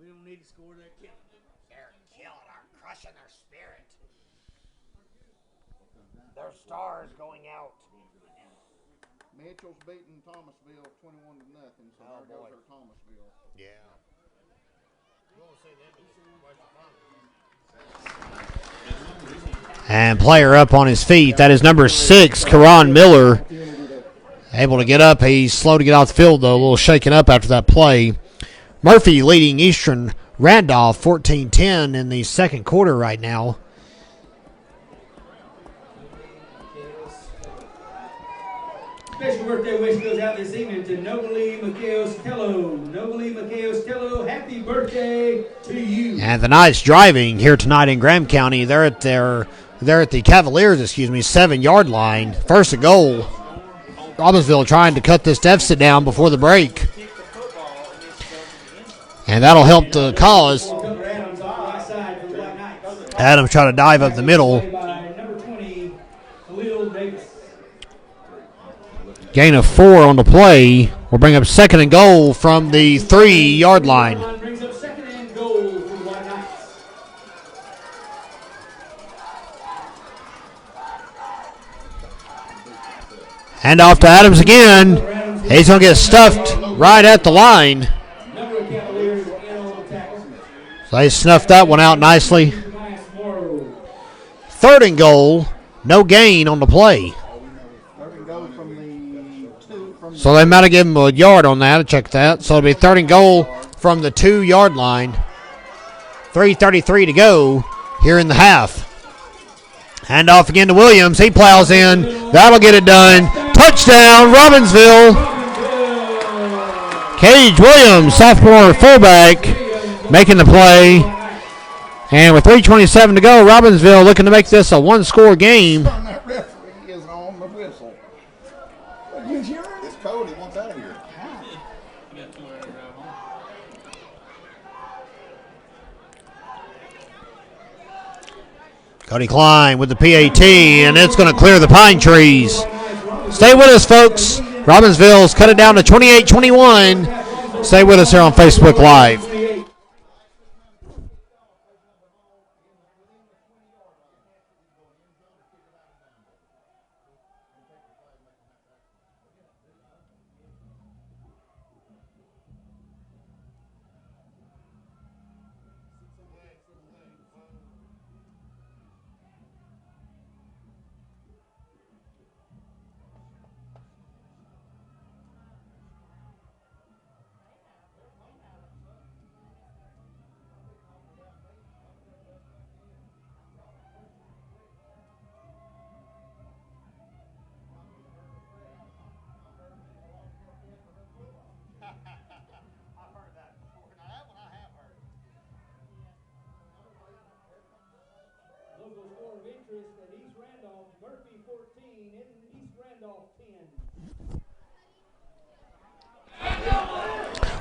We don't need to score, they're killing. They're killing her, crushing their spirit. Their star is going out. Mitchell's beating Thomasville 21-0, so there goes our Thomasville. Yeah. And player up on his feet. That is number 6, Karan Miller. Able to get up. He's slow to get off the field, though. A little shaken up after that play. Murphy leading Eastern Randolph 14-10 in the second quarter right now. Special birthday wish goes out this evening to Nobley Mateos-Tello. Nobley Mateos-Tello, happy birthday to you. And the Knights driving here tonight in Graham County. They're at the Cavaliers, 7-yard line. First and goal. Robbinsville trying to cut this deficit down before the break. And that'll help the cause. Adams trying to dive up the middle. Gain of 4 on the play will bring up second and goal from the 3-yard line. Hand off to Adams again. He's going to get stuffed right at the line. So they snuffed that one out nicely. Third and goal. No gain on the play. So they might have given him a yard on that. Check that. So it'll be third and goal from the 2-yard line. 3:33 to go here in the half. Hand off again to Williams. He plows in. That'll get it done. Touchdown, Robbinsville. Cage Williams, sophomore fullback, making the play. And with 3:27 to go, Robbinsville looking to make this a one-score game. That referee is on the whistle. It's cold. He wants out of here. Cody Klein with the PAT, and it's going to clear the pine trees. Stay with us, folks. Robbinsville's cut it down to 28-21. Stay with us here on Facebook Live.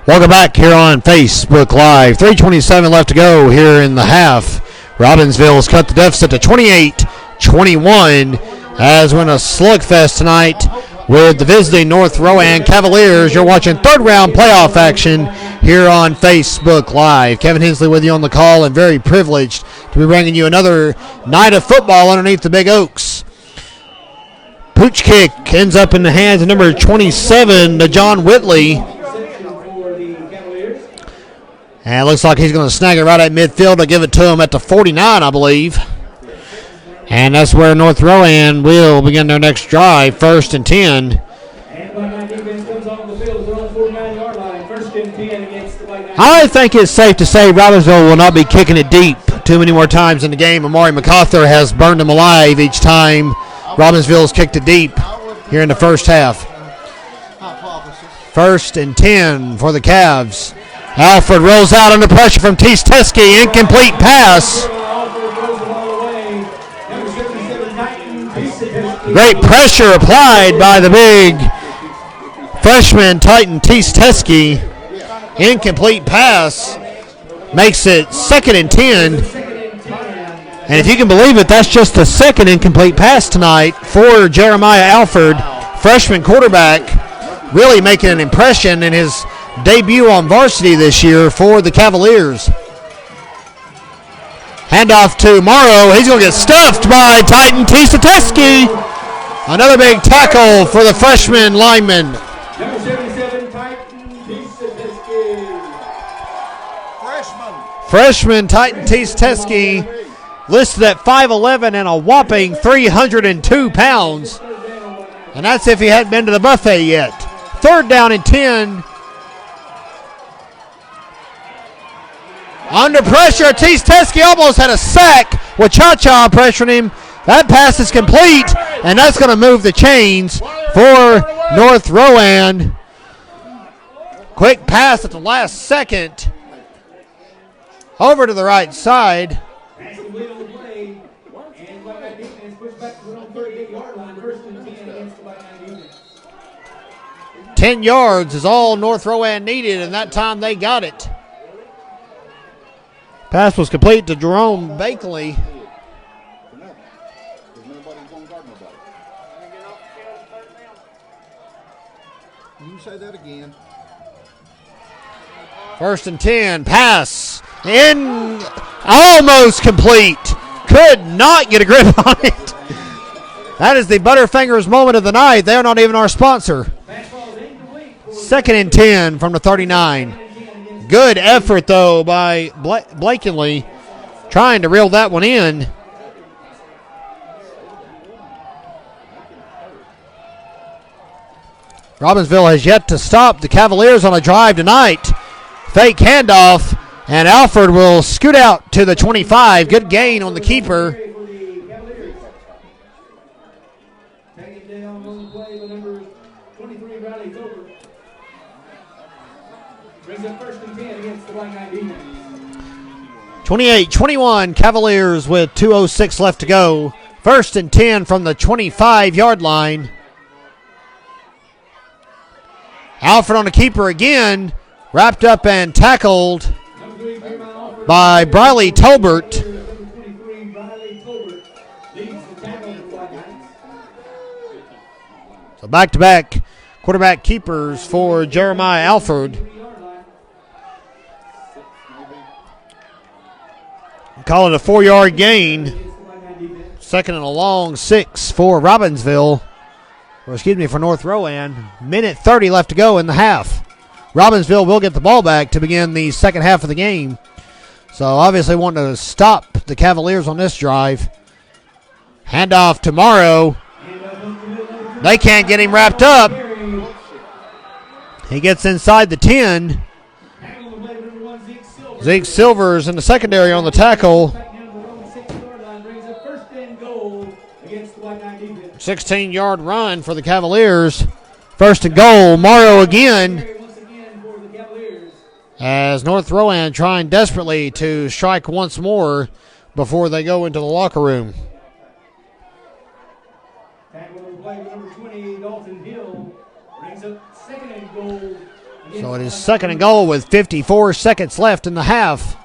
Welcome back here on Facebook Live. 3:27 left to go here in the half. Robbinsville's cut the deficit to 28-21 as we're in a slugfest tonight with the visiting North Rowan Cavaliers. You're watching third round playoff action here on Facebook Live. Kevin Hensley with you on the call, and very privileged to be bringing you another night of football underneath the Big Oaks. Pooch kick ends up in the hands of number 27, to John Whitley. And it looks like he's going to snag it right at midfield to give it to him at the 49, I believe. And that's where North Rowan will begin their next drive, 1st and 10. I think it's safe to say Robbinsville will not be kicking it deep too many more times in the game. Amari MacArthur has burned them alive each time Robbinsville's kicked it deep here in the first half. 1st and 10 for the Cavs. Alfred rolls out under pressure from Teske. Incomplete pass. Great pressure applied by the big freshman Titan Teske. Incomplete pass makes it 2nd and 10. And if you can believe it, that's just the second incomplete pass tonight for Jeremiah Alford, freshman quarterback, really making an impression in his debut on varsity this year for the Cavaliers. Handoff to Morrow. He's going to get stuffed by Titan Teske. Another big tackle for the freshman lineman. Number 77, Titan Teske. Freshman Titan Teske, listed at 5'11" and a whopping 302 pounds. And that's if he hadn't been to the buffet yet. 3rd down and 10. Under pressure, Teske almost had a sack with Cha-Cha pressuring him. That pass is complete, and that's going to move the chains for North Rowan. Quick pass at the last second. Over to the right side. 10 yards is all North Rowan needed, and that time they got it. Pass was complete to Jerome Bakley. You say that again. 1st and 10. Pass. In. Almost complete. Could not get a grip on it. That is the Butterfingers moment of the night. They're not even our sponsor. 2nd and 10 from the 39. Good effort, though, by Blakeney, trying to reel that one in. Robbinsville has yet to stop the Cavaliers on a drive tonight. Fake handoff, and Alford will scoot out to the 25. Good gain on the keeper. Taking down on the play with number 23, Riley Tober. Brings up 1st and 10 against the White Knight defense. 28-21, Cavaliers with 2:06 left to go. 1st and 10 from the 25-yard line. Alfred on the keeper again, wrapped up and tackled by Briley Tolbert. So back-to-back quarterback keepers for Jeremiah Alford. Call it a 4-yard gain. 2nd and a long 6 for Robbinsville. Or excuse me, for North Rowan. Minute 30 left to go in the half. Robbinsville will get the ball back to begin the second half of the game. So obviously wanting to stop the Cavaliers on this drive. Handoff to Morrow. They can't get him wrapped up. He gets inside the 10. Zeke Silvers in the secondary on the tackle. 16-yard run for the Cavaliers. 1st and goal. Morrow again. As North Rowan trying desperately to strike once more before they go into the locker room. Tackle on the play with number 20, Dalton Hill. Brings up 2nd and goal So it is second and goal with 54 seconds left in the half.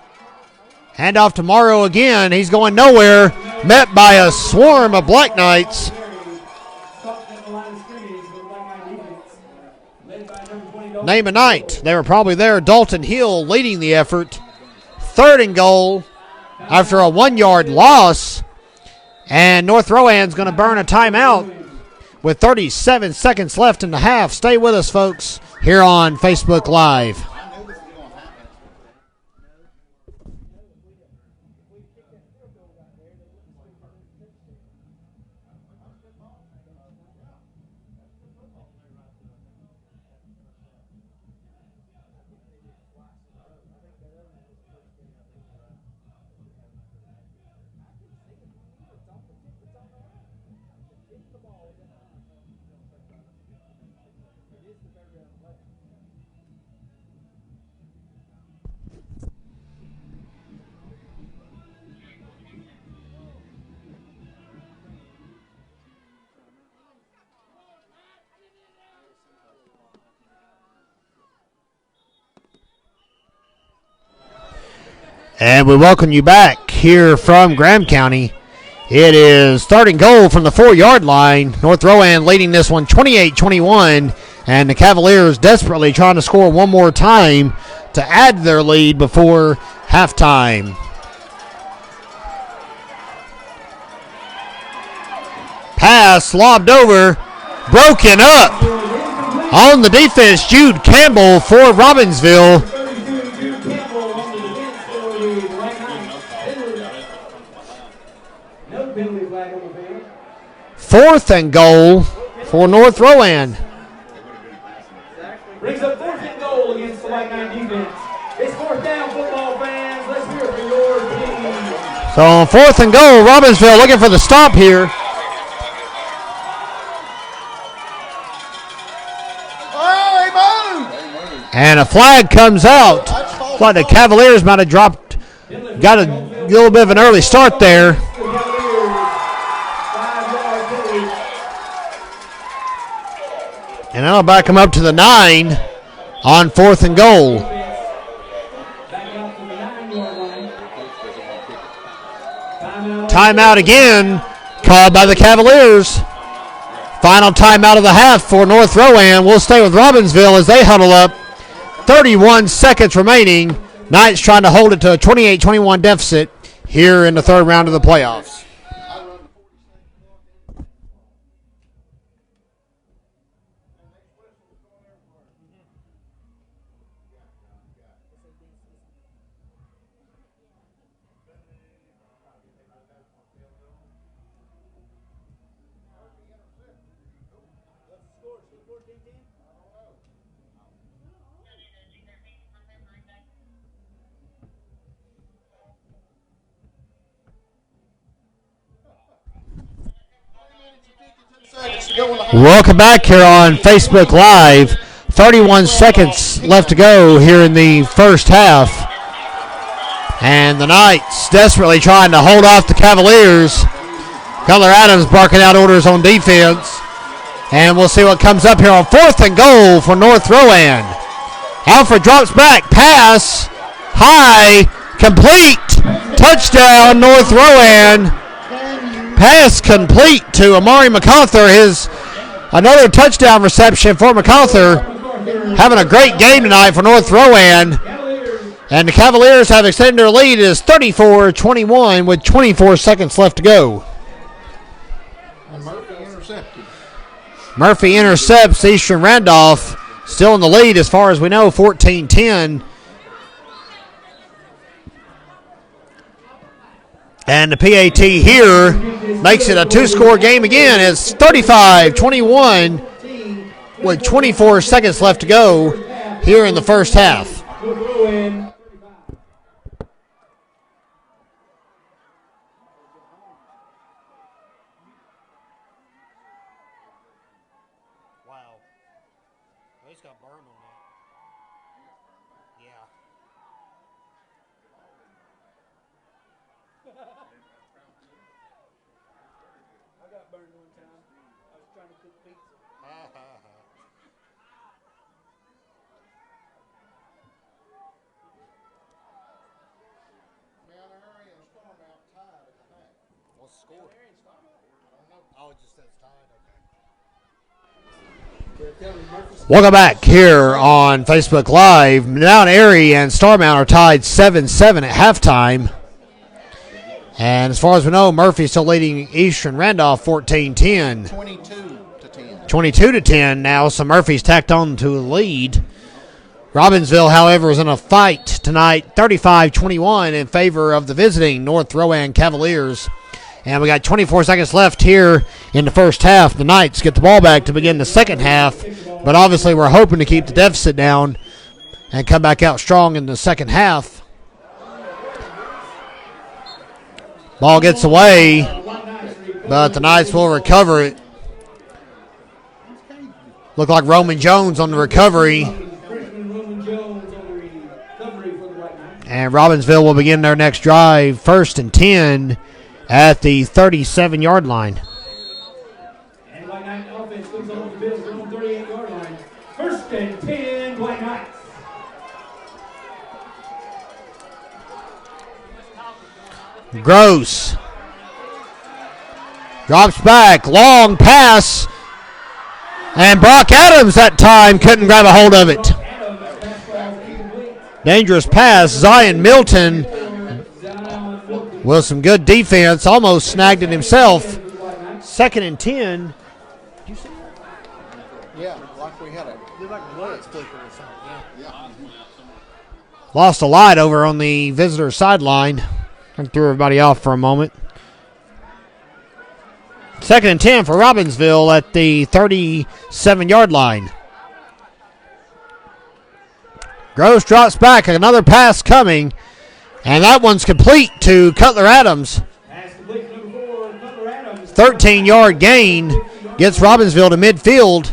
Hand off to Morrow again. He's going nowhere. Met by a swarm of Black Knights. Name a night. They were probably there. Dalton Hill leading the effort. Third and goal after a 1 yard loss. And North Rowan's going to burn a timeout with 37 seconds left in the half. Stay with us, folks, here on Facebook Live. And we welcome you back here from Graham County. It is third and goal from the 4 yard line. North Rowan leading this one 28-21. And the Cavaliers desperately trying to score one more time to add their lead before halftime. Pass lobbed over, broken up. On the defense, Jude Campbell for Robbinsville. Fourth and goal for North Rowan. Brings up fourth and goal against the White Knight defense. It's fourth down, football fans. Let's hear it for your team. So on fourth and goal, Robbinsville looking for the stop here. And a flag comes out. But the Cavaliers might have got a little bit of an early start there. And that'll back him up to the 9 on fourth and goal. Timeout again, called by the Cavaliers. Final timeout of the half for North Rowan. We'll stay with Robbinsville as they huddle up. 31 seconds remaining. Knights trying to hold it to a 28-21 deficit here in the third round of the playoffs. Welcome back here on Facebook Live. 31 seconds left to go here in the first half. And the Knights desperately trying to hold off the Cavaliers. Cutler Adams barking out orders on defense. And we'll see what comes up here on fourth and goal for North Rowan. Alfred drops back. Pass. High. Complete. Touchdown, North Rowan. Pass complete to Amari MacArthur. Another touchdown reception for MacArthur. Having a great game tonight for North Rowan. And the Cavaliers have extended their lead as 34-21 with 24 seconds left to go. Murphy intercepts Eastern Randolph. Still in the lead as far as we know, 14-10. And the PAT here makes it a two-score game again. It's 35-21 with 24 seconds left to go here in the first half. Wow. He's got burned on that. Yeah. I got burned one time. I was trying to cook pizza. Welcome back here on Facebook Live. Mount Airy and Starmount are tied 7-7 at halftime. And as far as we know, Murphy's still leading Eastern Randolph 14-10. 22-10 now, so Murphy's tacked on to the lead. Robbinsville, however, is in a fight tonight, 35-21 in favor of the visiting North Rowan Cavaliers. And we got 24 seconds left here in the first half. The Knights get the ball back to begin the second half, but obviously we're hoping to keep the deficit down and come back out strong in the second half. Ball gets away, but the Knights will recover it. Look like Roman Jones on the recovery. And Robbinsville will begin their next drive, 1st and 10 at the 37-yard line. And White Knight offense comes on the Bills' own 38-yard line. 1st and 10, White Knights. Gross drops back, long pass, and Brock Adams that time couldn't grab a hold of it. Dangerous pass. Zion Milton with some good defense, almost snagged it himself. 2nd and 10. Did you see that? Yeah, like we had a light flicker or something. Yeah. Lost a light over on the visitor sideline. I threw everybody off for a moment. 2nd and 10 for Robbinsville at the 37-yard line. Gross drops back, another pass coming, and that one's complete to Cutler Adams. 13-yard gain gets Robbinsville to midfield.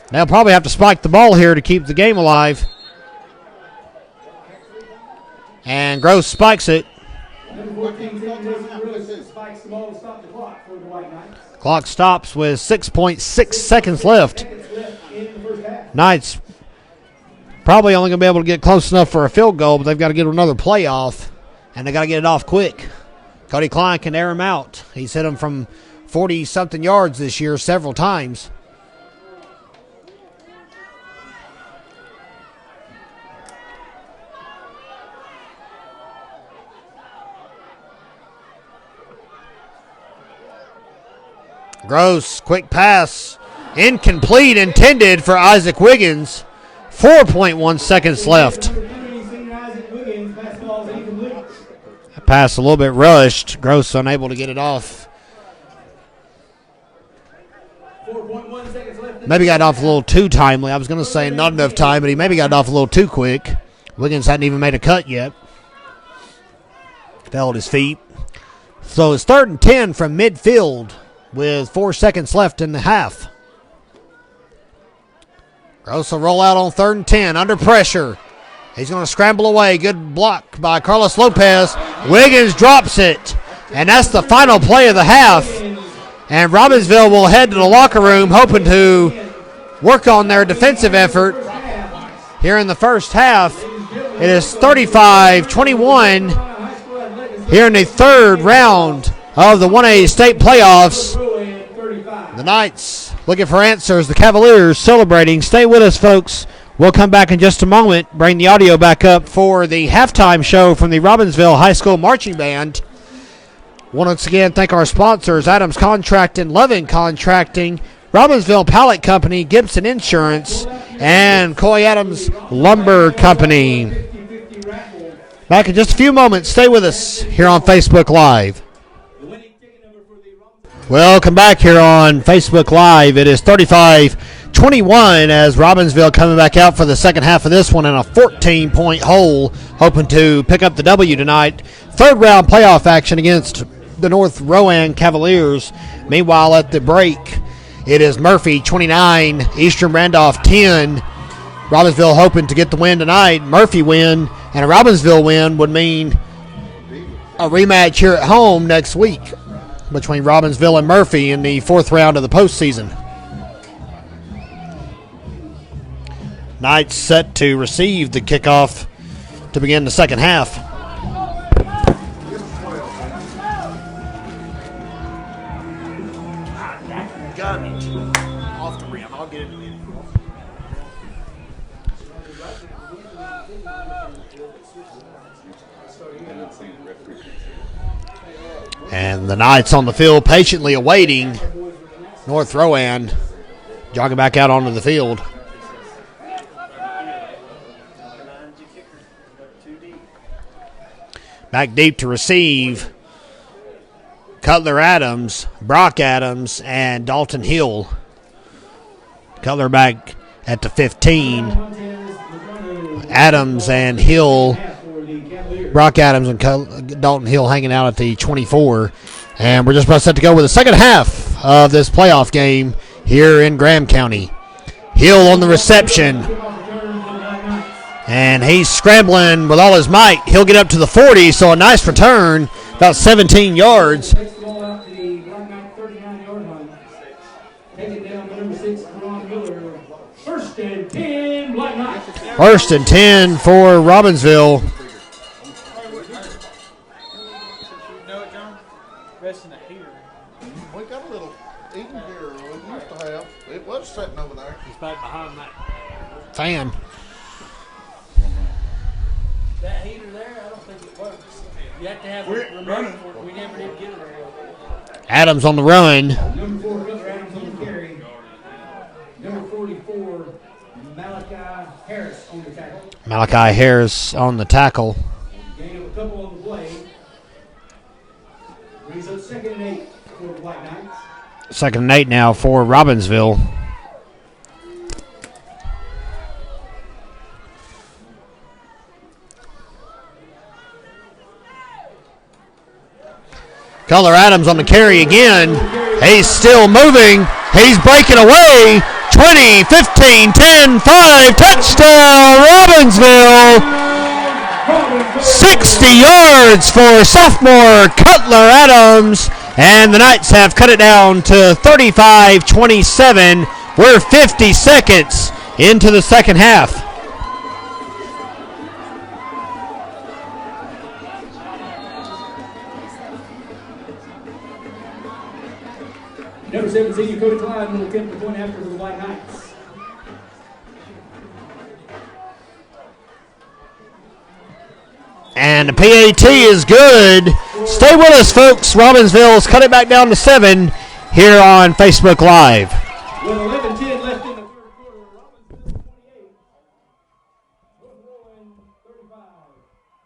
They'll probably have to spike the ball here to keep the game alive. And Gross spikes it. Clock stops with 6.6 seconds left. Knights probably only going to be able to get close enough for a field goal, but they've got to get another play off, and they got to get it off quick. Cody Klein can air him out. He's hit him from 40-something yards this year several times. Gross, quick pass, incomplete, intended for Isaac Wiggins. 4.1 seconds left. That pass a little bit rushed. Gross unable to get it off. Maybe got it off a little too timely. I was going to say not enough time, but he maybe got it off a little too quick. Wiggins hadn't even made a cut yet. Fell at his feet. So it's 3rd and 10 from midfield with 4 seconds left in the half. Gross will roll out on 3rd and 10 under pressure. He's going to scramble away. Good block by Carlos Lopez. Wiggins drops it. And that's the final play of the half. And Robbinsville will head to the locker room hoping to work on their defensive effort here in the first half. It is 35-21 here in the 3rd round of the 1A state playoffs. The Knights looking for answers. The Cavaliers celebrating. Stay with us, folks. We'll come back in just a moment. Bring the audio back up for the halftime show from the Robbinsville High School Marching Band. Once again, thank our sponsors, Adams Contracting, Loving Contracting, Robbinsville Pallet Company, Gibson Insurance, and Coy Adams Lumber Company. Back in just a few moments. Stay with us here on Facebook Live. Welcome back here on Facebook Live. It is 35-21 as Robbinsville coming back out for the second half of this one in a 14-point hole, hoping to pick up the W tonight. 3rd round playoff action against the North Rowan Cavaliers. Meanwhile, at the break, it is Murphy 29, Eastern Randolph 10. Robbinsville hoping to get the win tonight. Murphy win and a Robbinsville win would mean a rematch here at home next week between Robbinsville and Murphy in the 4th round of the postseason. Knights set to receive the kickoff to begin the second half. And the Knights on the field patiently awaiting North Rowan jogging back out onto the field. Back deep to receive Cutler Adams, Brock Adams, and Dalton Hill. Cutler back at the 15. Adams and Hill, Brock Adams and Dalton Hill hanging out at the 24. And we're just about set to go with the second half of this playoff game here in Graham County. Hill on the reception. And he's scrambling with all his might. He'll get up to the 40, so a nice return, about 17 yards. First and 10 for Robbinsville. We got a little eating here we used to have. It was sitting over there. He's back behind that Fan. That heater there, I don't think it works. You have to have a remote for it. We never did get it there. Adams on the run. Number 4, Cutler Adams on the carry. Number 44, Malachi Harris on the tackle. Malachi Harris on the tackle. Gain of a couple on the play. Brings up 2nd and 8 for the Black Knights. 2nd and 8 now for Robbinsville. Cutler Adams on the carry again. He's still moving. He's breaking away. 20, 15, 10, 5. Touchdown, Robbinsville. 60 yards for sophomore Cutler Adams. And the Knights have cut it down to 35-27. We're 50 seconds into the second half. Number 17, Cody Clyde will attempt the point after for the Black Knights. And the PAT is good. Stay with us, folks. Robbinsville's cut it back down to 7 here on Facebook Live. With 11:10 left in the third quarter, Robbinsville 28, North Rowan 35.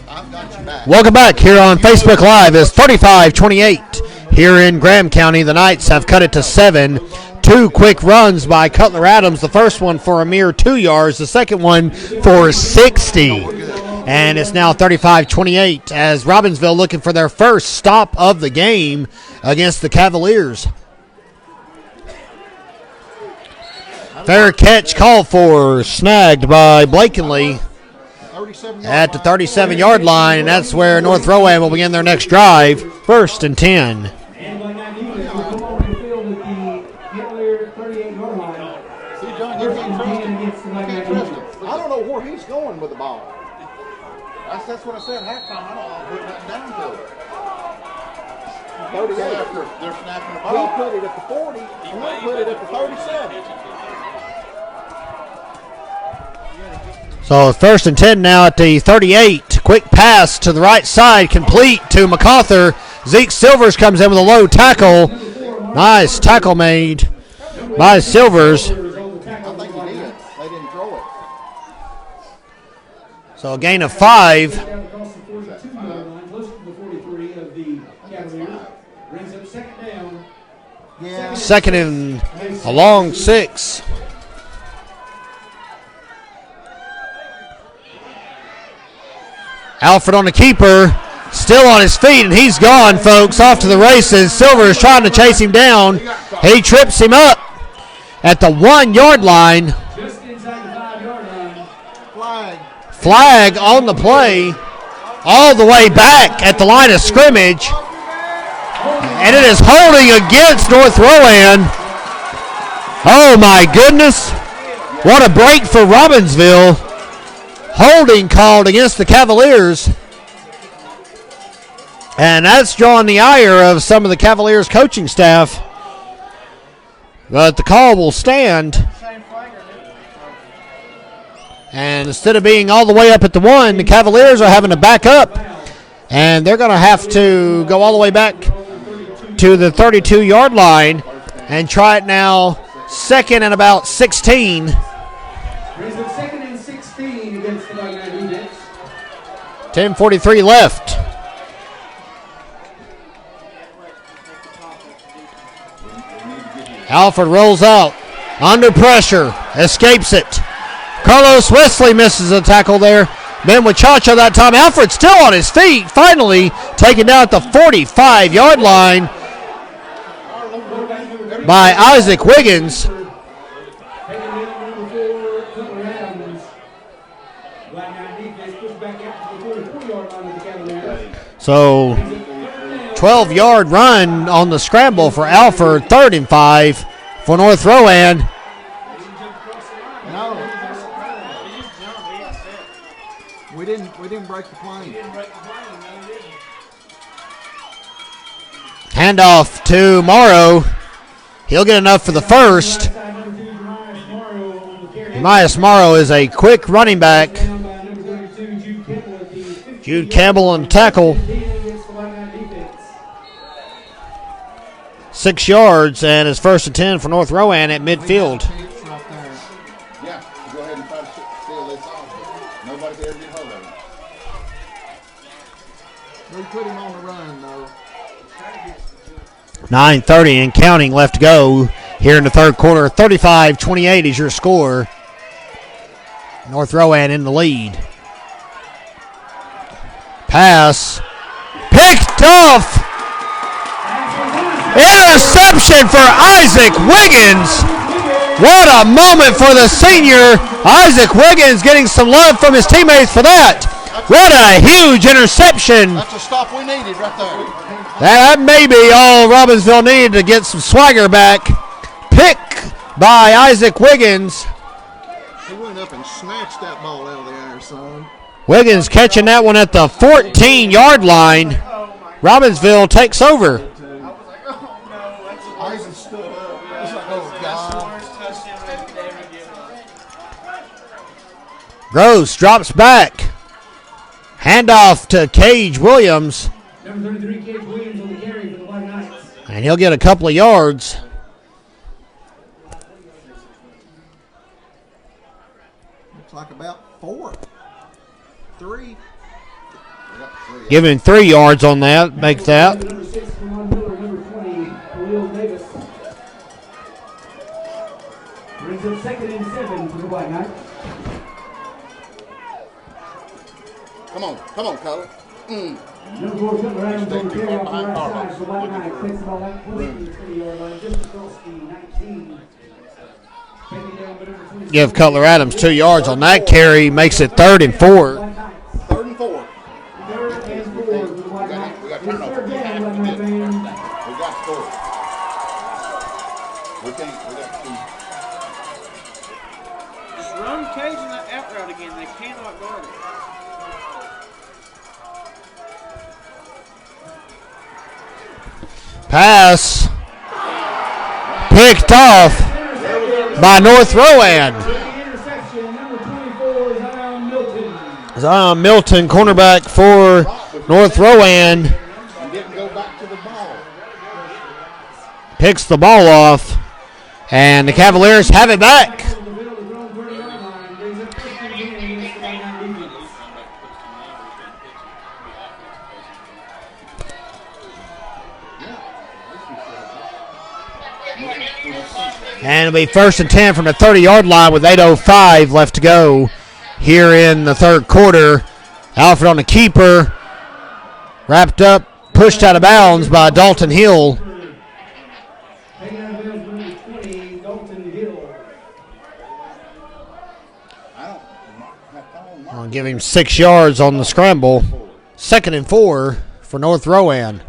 I've got you back. Welcome back here on Facebook Live. It's 35-28 here in Graham County. The Knights have cut it to 7. 2 quick runs by Cutler Adams. The first one for a mere 2 yards. The second one for 60. And it's now 35-28 as Robbinsville looking for their first stop of the game against the Cavaliers. Fair catch called for, snagged by Blakeney at the 37-yard line, and that's where North Rowan will begin their next drive. 1st and 10. And Black Knight defense will come off the field at the Cavalier 38-yard line. See, John, you can't trust him. You can't trust him. I don't know where he's going with the ball. That's what I said halftime. I don't know put nothing down to it. 38 after they're snapping the ball. He put it at the 40, and we put it at the 37. So 1st and 10 now at the 38. Quick pass to the right side, complete to MacArthur. Zeke Silvers comes in with a low tackle. Nice tackle made by Silvers. I think he did. They didn't throw it. So a gain of 5. Across the 42-yard line, close to the 43 of the Cavaliers. Brings up 2nd down. Yeah. 2nd and a long 6. Alfred on the keeper. Still on his feet, and he's gone, folks, off to the races. Silver is trying to chase him down. He trips him up at the 1 yard line. Just inside the 5 yard line. Flag on the play, all the way back at the line of scrimmage. And it is holding against North Rowan. Oh, my goodness. What a break for Robbinsville. Holding called against the Cavaliers. And that's drawing the ire of some of the Cavaliers coaching staff. But the call will stand. And instead of being all the way up at the 1, the Cavaliers are having to back up. And they're going to have to go all the way back to the 32 yard line and try it now. Second and about 16. Brings up 2nd and 16 against the Buckeye defense. 10:43 left. Alford rolls out. Under pressure. Escapes it. Carlos Wesley misses a tackle there. Ben Wachacha that time. Alfred still on his feet. Finally taken down at the 45 yard line by Isaac Wiggins. So 12 yard run on the scramble for Alford. 3rd and 5 for North Rowan. No. We didn't break the plane. Handoff to Morrow. He'll get enough for the first. Amias Morrow is a quick running back. Jude Campbell on the tackle. 6 yards, and it's 1st and 10 for North Rowan at midfield. Yeah, go ahead and try to steal this off. Nobody can ever get hold of him. We put him on the run, though. 9:30 and counting left to go here in the 3rd quarter. 35-28 is your score. North Rowan in the lead. Pass. Picked off. Interception for Isaac Wiggins. What a moment for the senior. Isaac Wiggins getting some love from his teammates for that. What a huge interception. That's a stop we needed right there. That may be all Robbinsville needed to get some swagger back. Pick by Isaac Wiggins. He went up and snatched that ball out of the air, son. Wiggins catching that one at the 14 yard line. Robbinsville takes over. Isaac stood up. It's like, oh, God. Gross drops back. Handoff to Cage Williams. Number 33, Cage Williams on the carry for the White Knights. And he'll get a couple of yards. Looks like about 4. 3. Give him 3 yards on that. Make that. Number 6 from Ron Miller, number 20, Khalil Davis. Brings up 2nd and 7 for the White Knights. Come on, Cole. Number 4, Cutler Adams on the carry off the right side for the White Knights. Takes the ball out completely to the 20-yard line, just across the 19. Taking down by number 26. Give Cutler Adams 2 yards on that carry. Makes it 3rd and 4. 3rd and 4. 3rd and 4 for the White Knights. We got It's turnover. 3rd down, White Knight fans. We got to score. We got to. Just run Cage in that out route again. They cannot guard it. Pass. Picked off by North Rowan. Interception, number 24, Zion Milton. Zion Milton, cornerback for North Rowan, You didn't go back to the ball. picks the ball off, and the Cavaliers have it back. And it'll be 1st and 10 from the 30-yard line with 8:05 left to go here in the 3rd quarter. Alfred on the keeper. Wrapped up, pushed out of bounds by Dalton Hill. Taking out of bounds, number 20, Dalton Hill. I'll give him 6 yards on the scramble. 2nd and 4 for North Rowan.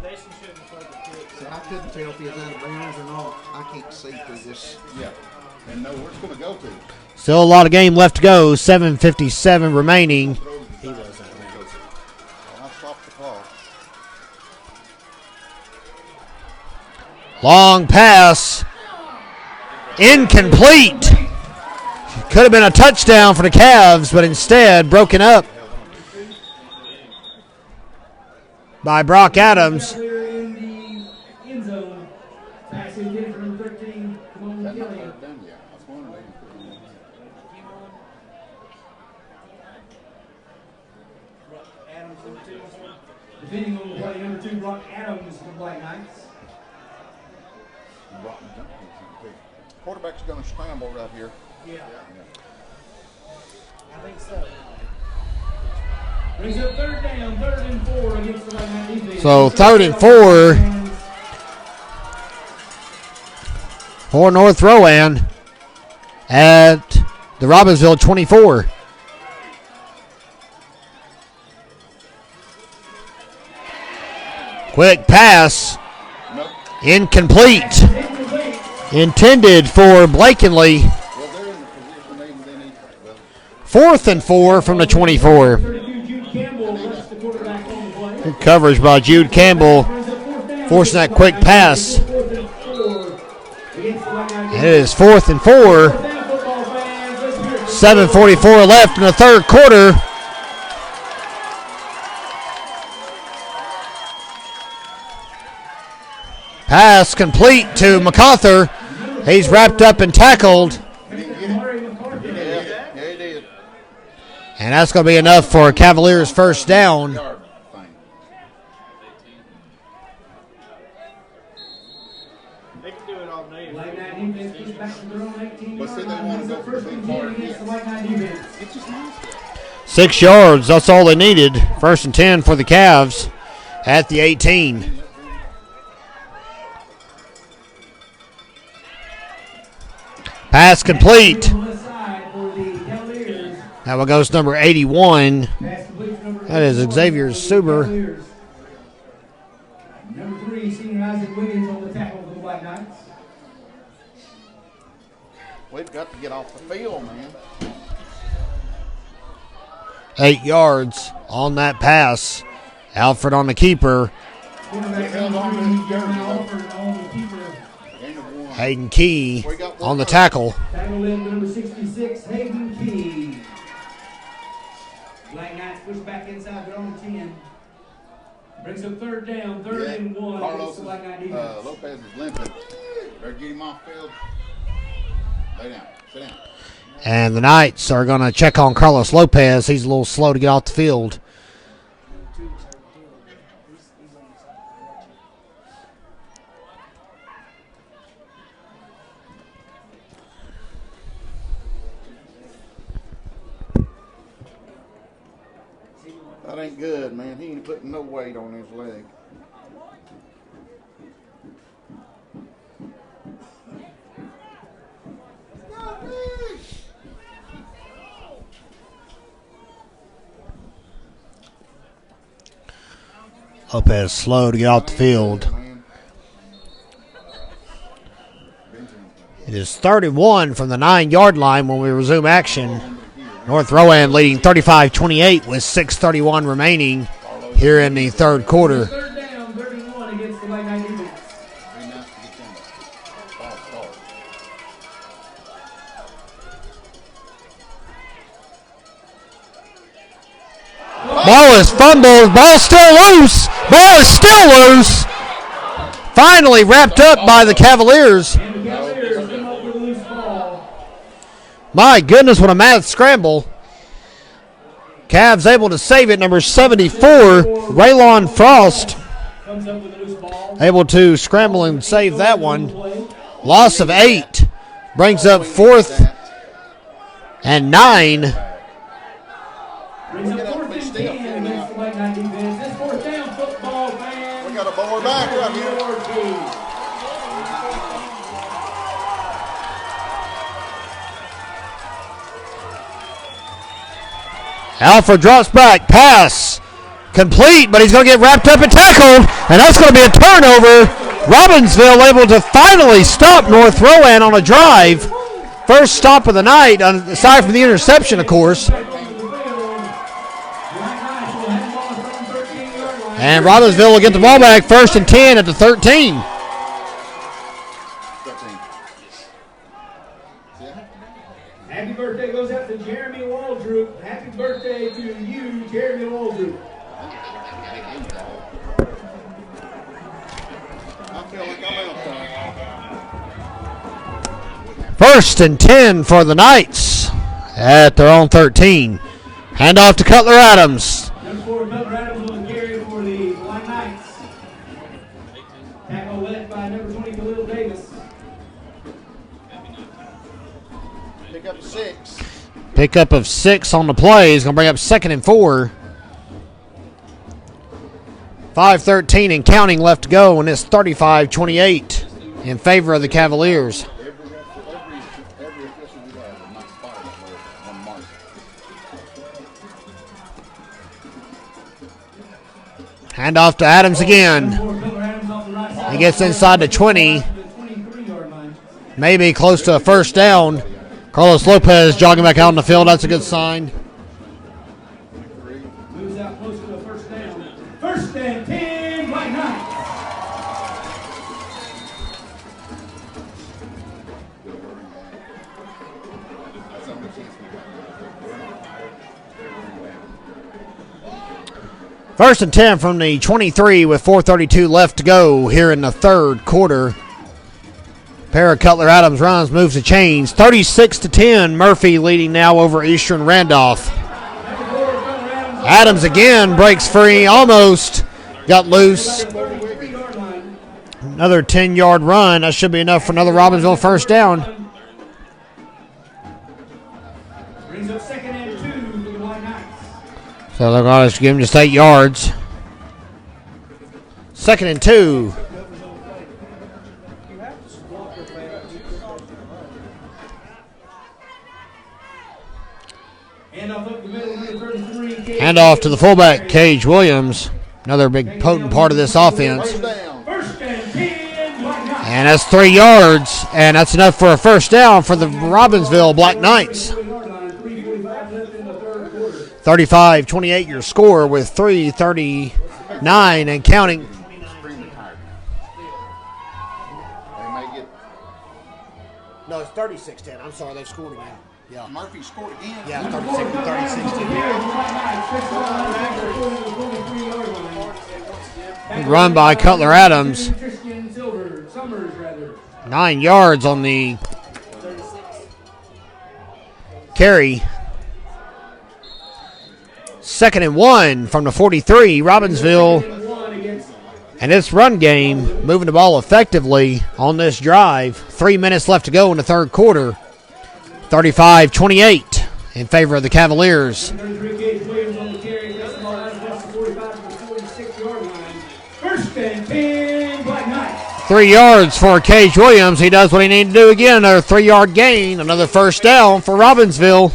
So I couldn't tell if he was out of bounds or not. I can't see through this. Yeah. And know where it's going to go to. Still a lot of game left to go. 7:57 remaining. He was out of bounds. I stopped the clock. Long pass. Incomplete. Could have been a touchdown for the Cavs, but instead broken up by Brock Adams. Clear in the end zone. Pass intended for number 13, Kamon That's not Kelly. quite done yet. I was wondering if they could put it on. Adams, number 2. Defending on the play, number 2, Brock Adams for the Black Knights. Quarterback's going to scramble right here. Yeah. I think so. Brings up 3rd down, 3rd and 4 against the Black Knight defense. So 3rd and 4 for North Rowan at the Robbinsville 24. Quick pass. Nope. Incomplete. Intended for Blakeney. Well, they're in the position they need. Well, 4th and 4 from the 24. 32, Jude Campbell, rush the quarterback on the play. Good coverage by Jude Campbell, forcing that quick pass. And it is 4th and 4. 7:44 left in the 3rd quarter. Pass complete to MacArthur. He's wrapped up and tackled. yeah, he did. And that's going to be enough for Cavaliers' first down. Yard thing. They can do it all day. Black Knight defense gets back to their own 18 But see, yard they line. want to go for the First big and part 10 against the Black Knight defense. It's just nice. 6 yards, that's all they needed. 1st and 10 for the Cavs at the 18. Pass complete. On the side for the Cavaliers. That one goes number 81. Pass complete to number That is 81 Xavier for the Suber. Cavaliers. Number 3, senior Isaac Williams on the tackle for the Black Knights. We've got to get off the field, man. 8 yards on that pass. Alfred on the keeper. Quarterback number 3, Jeremy Alford on the keeper. Gain of 1. Hayden Key on the tackle. Tackle in number 66, Hayden Key. Black Knights push back inside their own 10. Brings up 3rd down, 3rd and 1 against Carlos the Black Knight defense. Lopez is limping. Better get him off field. Lay down. Sit down. And the Knights are going to check on Carlos Lopez. He's a little slow to get off the field. That ain't good, man. He ain't putting no weight on his leg. Lopez slow to get off the field. Man. It is 31 from the 9-yard line when we resume action. North Rowan leading 35-28 with 6:31 remaining here in the 3rd quarter. 3rd down, 3rd and 1 against the Black Knight defense. Be nice to get them a false start. Ball is fumbled. Ball still loose. Ball is still loose. Finally wrapped up by the Cavaliers. And the Cavaliers come up with a loose ball. My goodness, what a mad scramble. Cavs able to save it. Number 74, Raylon Frost, Comes up with a loose ball. able to scramble and save that one. Loss of 8. Brings up 4th and 9. Brings up 4th and 10 against the Black Knight defense. This 4th down football got a boy back right here. Alfred drops back. Pass. Complete, but he's going to get wrapped up and tackled, and that's going to be a turnover. Robbinsville able to finally stop North Rowan on a drive. First stop of the night, aside from the interception, of course. And Robbinsville will get the ball back, 1st and 10 at the 13. Happy birthday goes out to Jeremy Waldrop. Happy birthday to you, Jeremy Waldrop. I feel like I'm out there. 1st and 10 for the Knights at their own 13. Hand off to Cutler Adams. Number 4, Cutler Adams on the carry for the Black Knights. Tackle led by number 20, Khalil Davis. Pick up 6. Pickup of 6 on the play. He's going to bring up 2nd and 4. 5:13 and counting left to go, and it's 35-28 in favor of the Cavaliers. Every official we have is not spotted on mark. Hand off to Adams again. He gets inside the 20. Maybe close to a first down. Carlos Lopez jogging back out on the field. That's a good sign. Moves out close to a first down. 1st and 10, Black Knights. First and 10 from the 23 with 4:32 left to go here in the 3rd quarter. Pair of Cutler Adams runs, moves the chains. 36-10, Murphy leading now over Eastern Randolph. Adams again breaks free, almost got loose. Another 10-yard run. That should be enough for another Robbinsville first down. Brings up 2nd and 2 for the Black Knights. So they're going to give him just 8 yards. 2nd and 2. Hand off to the fullback, Cage Williams. Another big potent part of this offense. And that's 3 yards, and that's enough for a first down for the Robbinsville Black Knights. 35-28 your score with 3:39 and counting. No, it's 36-10. I'm sorry, they've scored again. Yeah. Murphy scored again. Yeah, 36-10. Run by Cutler Adams. 9 yards on the carry. 2nd and 1 from the 43. Robbinsville and its run game moving the ball effectively on this drive. 3 minutes left to go in the 3rd quarter. 35-28 in favor of the Cavaliers. 3 yards for Cage Williams. He does what he needs to do again. Another 3-yard gain. Another first down for Robbinsville. If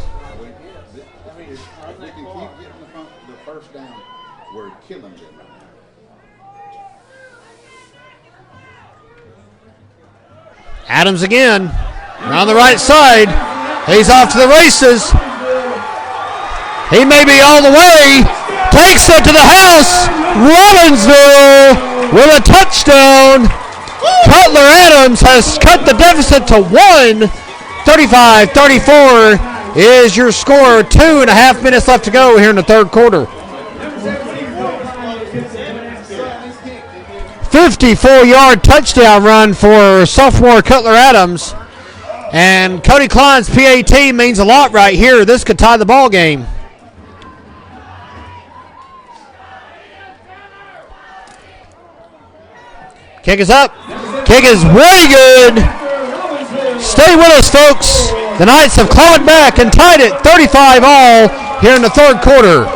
we can keep getting the first down, we're killing it right now. Adams again. Around the right side. He's off to the races. He may be all the way. Takes it to the house. Robbinsville with a touchdown. Cutler Adams has cut the deficit to 1. 35-34 is your score. 2.5 minutes left to go here in the 3rd quarter. 54-yard touchdown run for sophomore Cutler Adams. And Cody Klein's PAT means a lot right here. This could tie the ball game. Kick is up. Kick is really good. Stay with us, folks. The Knights have clawed back and tied it 35 all here in the 3rd quarter.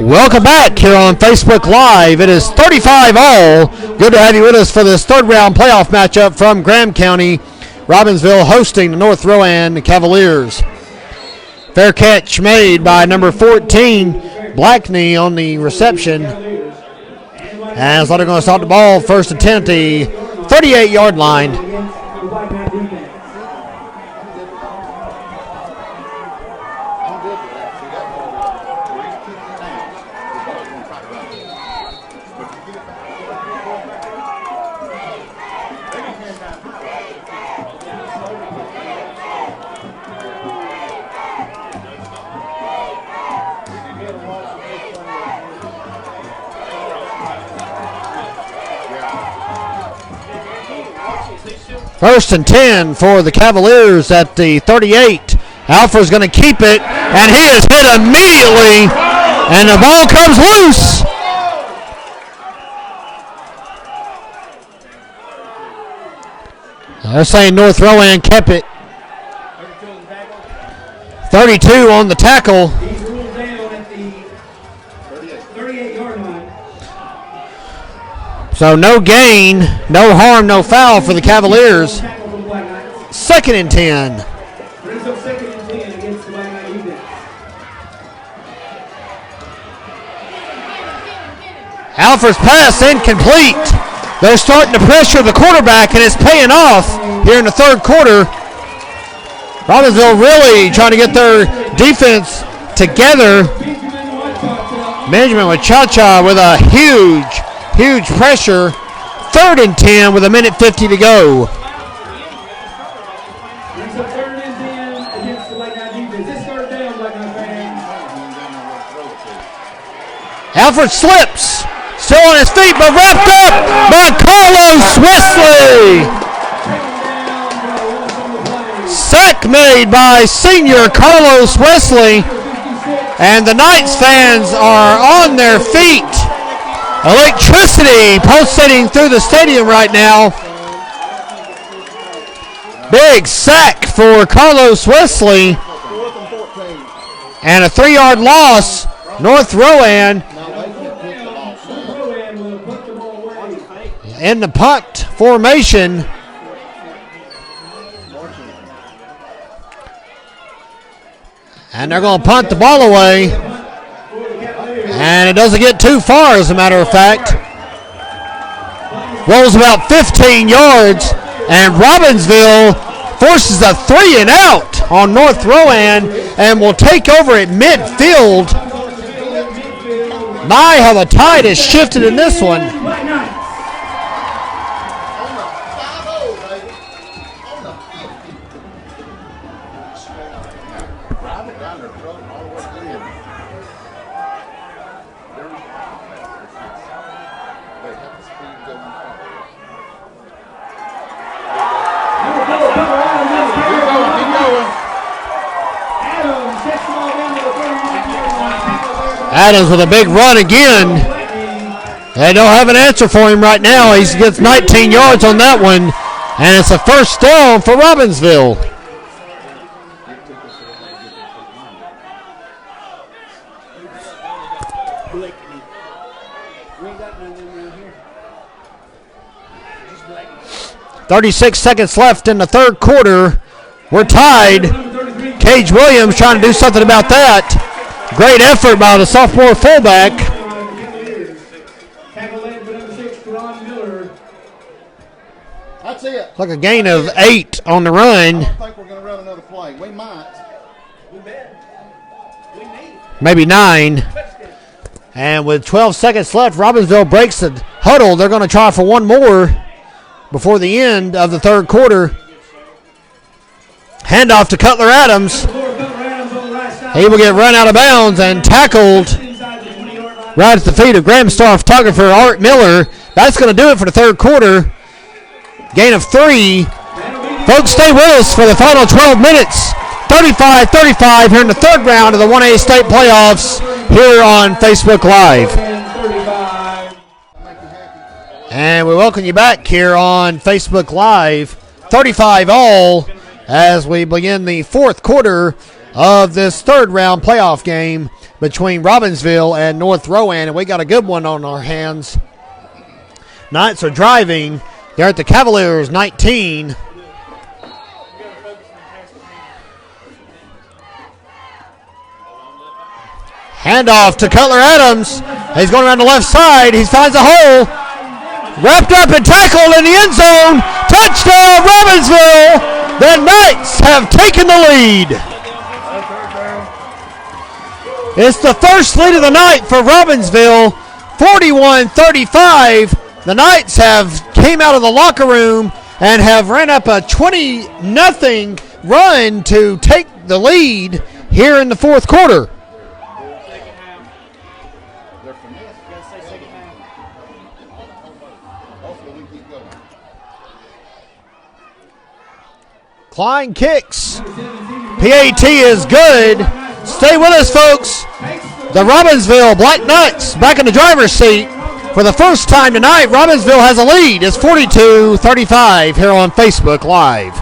Welcome back here on Facebook Live. It is 35-all. Good to have you with us for this third-round playoff matchup from Graham County. Robbinsville hosting the North Rowan Cavaliers. Fair catch made by number 14, Blackney, on the reception. As they're going to start the ball first and 10 at the 38-yard line. First and 10 for the Cavaliers at the 38. Alpha's going to keep it, and he is hit immediately, and the ball comes loose. They're saying North Rowan kept it. 32 on the tackle. He's ruled down at the 38-yard line. So no gain, no harm, no foul for the Cavaliers. Second and 10. Brings up second and 10 against the Black Knight defense. Alfred's pass incomplete. They're starting to pressure the quarterback, and it's paying off here in the third quarter. Robbinsville really trying to get their defense together. Benjamin with Cha-Cha with a huge pressure. Third and 10 with 1:50 to go. Brings up third and 10 against the Black Knight defense. This third down, Black Knight fans. Alfred slips. Still on his feet, but wrapped up by Carlos Wesley. Sack made by senior Carlos Wesley. And the Knights fans are on their feet. Electricity pulsating through the stadium right now. Big sack for Carlos Wesley. And a 3-yard loss. North Rowan in the punt formation. And they're going to punt the ball away. And it doesn't get too far, as a matter of fact. Rolls about 15 yards. And Robbinsville forces a 3 and out on North Rowan and will take over at midfield. My, how the tide has shifted in this one. Adams with a big run again. They don't have an answer for him right now. He gets 19 yards on that one, and it's a first down for Robbinsville. .36 seconds left in the third quarter. We're tied. Cage Williams trying to do something about that. Great effort by the sophomore fullback. That's it. Like a gain of 8 on the run. I don't think we're going to run another play. We might. Maybe 9. And with 12 seconds left, Robbinsville breaks the huddle. They're going to try for one more before the end of the third quarter. Handoff to Cutler Adams. He will get run out of bounds and tackled right at the feet of Graham Star photographer Art Miller. That's going to do it for the third quarter. Gain of 3. Folks, stay with us for the final 12 minutes. 35-35 here in the third round of the 1A state playoffs here on Facebook Live. And we welcome you back here on Facebook Live. 35-all as we begin the fourth quarter of this third round playoff game between Robbinsville and North Rowan, and we got a good one on our hands. Knights are driving. They're at the Cavaliers 19. Handoff to Cutler Adams. He's going around the left side. He finds a hole. Wrapped up and tackled in the end zone. Touchdown, Robbinsville. The Knights have taken the lead. It's the first lead of the night for Robbinsville, 41-35. The Knights have came out of the locker room and have ran up a 20-0 run to take the lead here in the fourth quarter. Klein kicks. PAT is good. Stay with us, folks. The Robbinsville Black Knights back in the driver's seat. For the first time tonight, Robbinsville has a lead. It's 42-35 here on Facebook Live.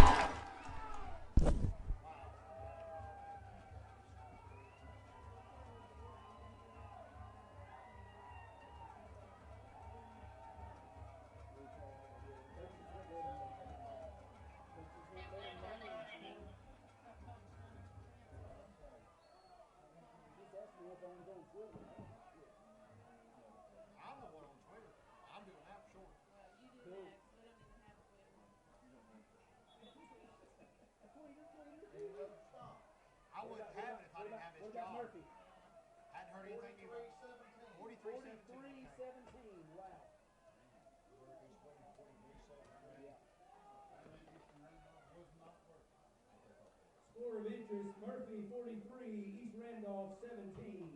Score of interest, Murphy 43, East Randolph 17.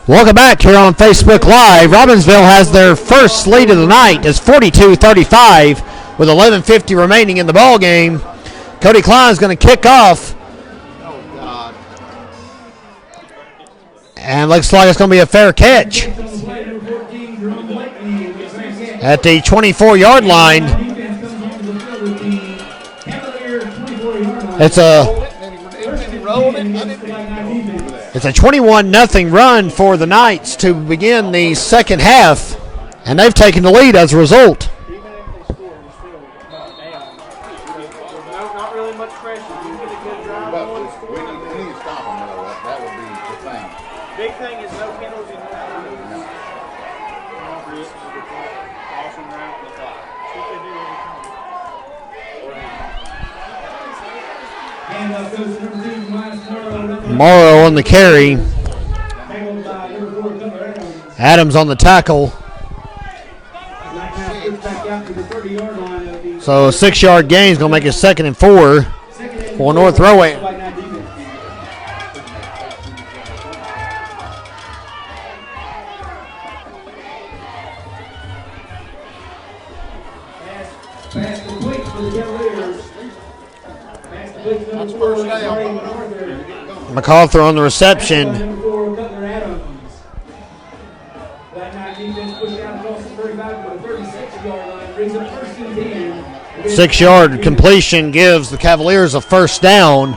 Welcome back here on Facebook Live. Robbinsville has their first lead of the night. It's 42-35 with 11:50 remaining in the ball game. Cody Klein is going to kick off. And looks like it's going to be a fair catch at the 24-yard line. It's a 21-0 run for the Knights to begin the second half, and they've taken the lead as a result. Morrow on the carry. Adams on the tackle. So a 6-yard gain is going to make it 2nd and 4 for North Rowan. MacArthur on the reception. 6-yard completion gives the Cavaliers a first down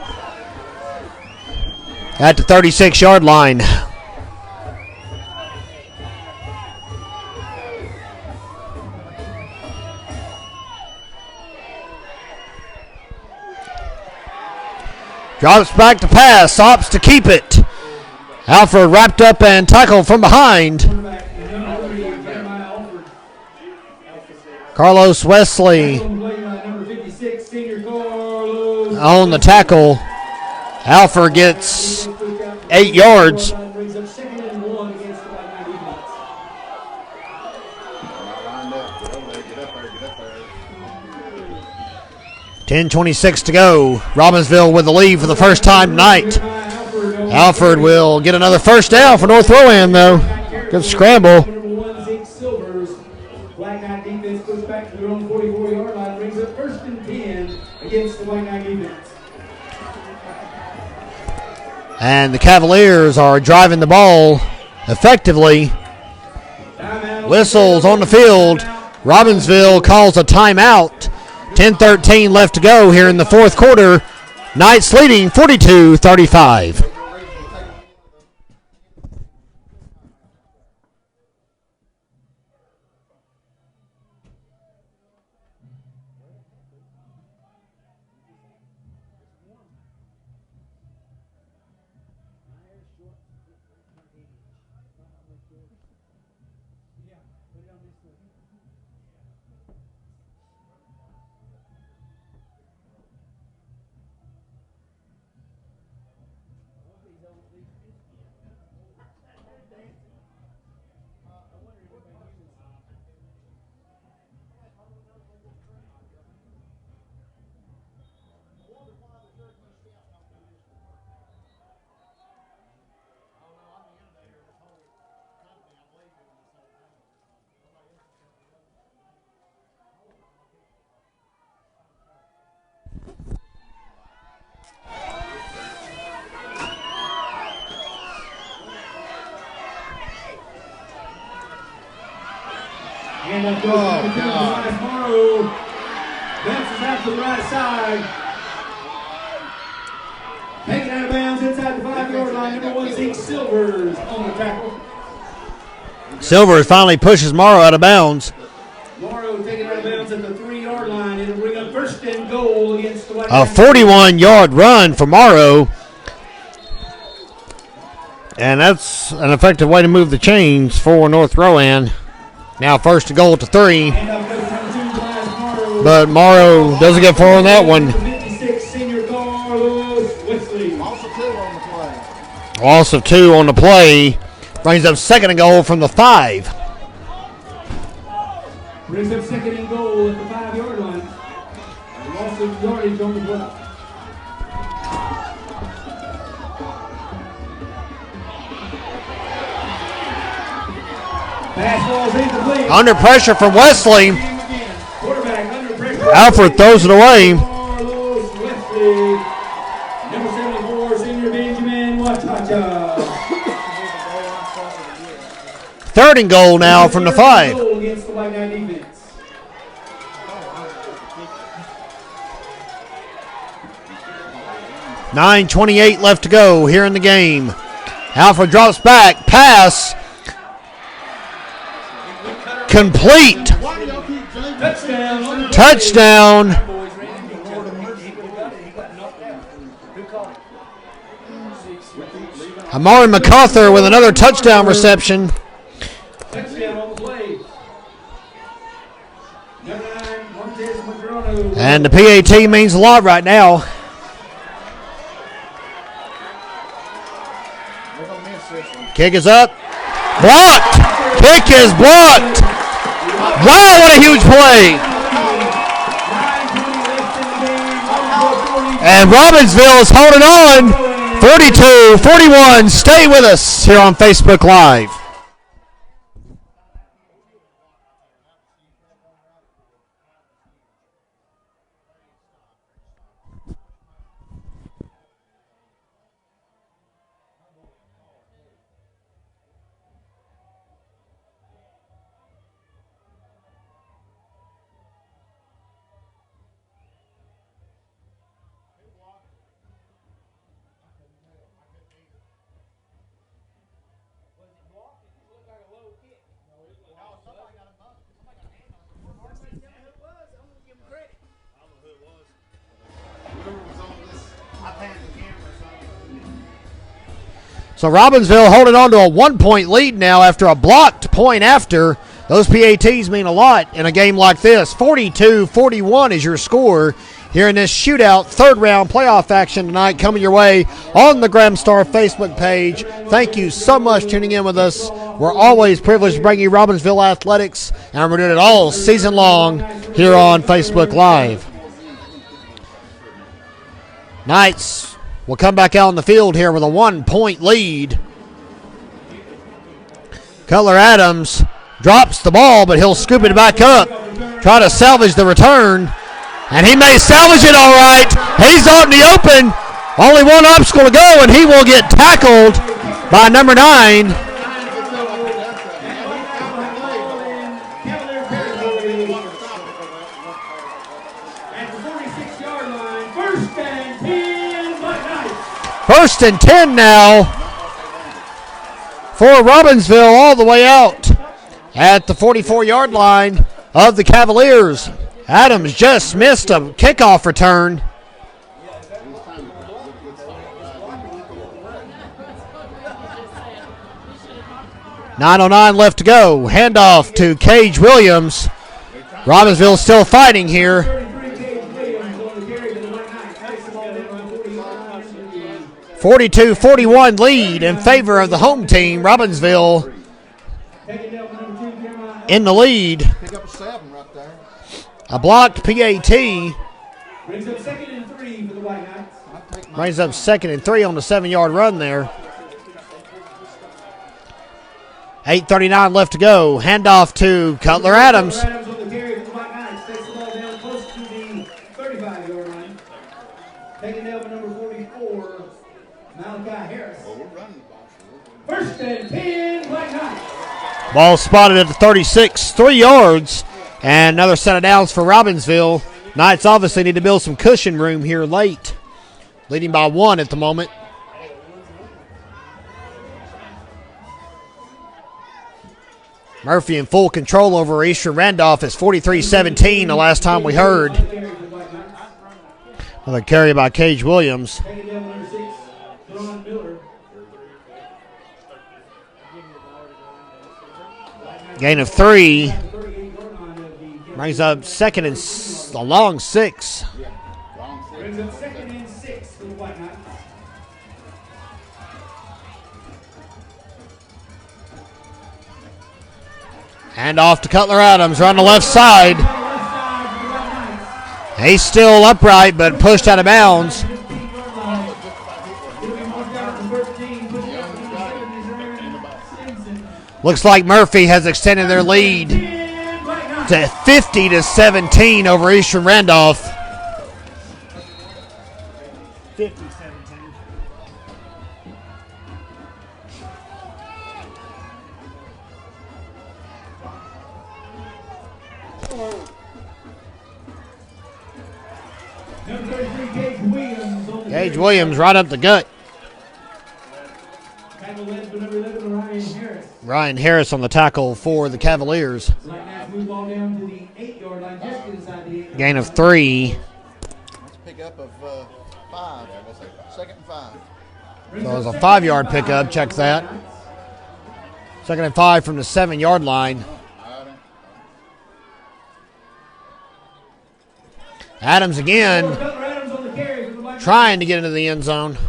at the 36-yard line. Drops back to pass, opts to keep it. Alfred wrapped up and tackled from behind. Carlos Wesley on the tackle. Alfred gets 8 yards. 10:26 to go. Robbinsville with the lead for the first time tonight. Alfred will get another first down for North Rowan, though. Good scramble. Black Knight defense goes back to their own 44-yard line, brings up 1st and 10 against the Black Knight defense. And the Cavaliers are driving the ball effectively. Whistles on the field. Robbinsville calls a timeout. 10:13 left to go here in the fourth quarter. Knights leading 42-35. And that goes Morrow. Bounces out to the right side. Taken out of bounds inside the 5-yard line. Number 1 Zeke Silvers on the tackle. Silvers finally pushes Morrow out of bounds. Morrow taken out of bounds at the 3-yard line. It'll bring up first and goal against the White. A 41-yard run for Morrow. And that's an effective way to move the chains for North Rowan. Now first to goal to 3. But Morrow doesn't get far on that one. Loss of 2 on the play. Brings up second and goal from the 5. Brings up second and goal at the 5-yard line. Loss of yardage on the play. Under pressure from Wesley. Alfred throws it away. Number 74, senior Benjamin Watacha. Third and goal now from the 5. 9:28 left to go here in the game. Alfred drops back. Pass. Complete. Touchdown. Amari MacArthur with another touchdown reception. And the PAT means a lot right now. Kick is up. Blocked. Kick is blocked. Wow, what a huge play. And Robbinsville is holding on. 42-41. Stay with us here on Facebook Live. So Robbinsville holding on to a 1-point lead now after a blocked point after. Those PATs mean a lot in a game like this. 42-41 is your score here in this shootout third round playoff action tonight coming your way on the Graham Star Facebook page. Thank you so much for tuning in with us. We're always privileged to bring you Robbinsville athletics, and we're doing it all season long here on Facebook Live. Knights will come back out on the field here with a 1-point lead. Cutler Adams drops the ball, but he'll scoop it back up, try to salvage the return, and he may salvage it all right. He's out in the open. Only one obstacle to go, and he will get tackled by number 9. First and 10 now for Robbinsville, all the way out at the 44-yard line of the Cavaliers. Adams just missed a kickoff return. 9:09 left to go. Handoff to Cage Williams. Robbinsville still fighting here. 42-41 lead in favor of the home team. Robbinsville in the lead. Pick up a 7 right there. A blocked PAT. Brings up 2nd and 3 for the White Knights. Brings up 2nd and 3 on the 7-yard run there. 8:39 left to go. Handoff to Cutler Adams. Adams on the carry for the White Knights. Takes the ball down close to the 35-yard line. Taking down for number 44, Malachi Harris. First and 10, White Knights. Ball spotted at the 36, 3 yards. And another set of downs for Robbinsville. Knights obviously need to build some cushion room here late. Leading by 1 at the moment. Murphy in full control over Eastern Randolph. It's 43-17 the last time we heard. Another carry by Cage Williams. Gain of 3. Brings up second and a long 6. Brings up 2nd and 6 for the White Knights. Hand off to Cutler Adams, right on the left side. He's still upright, but pushed out of bounds. Looks like Murphy has extended their lead to 50-17 over Eastern Randolph. 50-17. Number 33, Cage Williams. On the Cage Williams right up the gut. tackle led by number 11, Ryan Harris. Ryan Harris on the tackle for the Cavaliers. Black Knights move ball down to the 8-yard line, just inside the 8. Gain of 3. That's a pickup of 5. 2nd and 5. So it was a 5-yard pickup. Check that. 2nd and 5 from the 7-yard line. Adams again Cutler Adams on the carry for the Black trying to get into the end zone. Knights.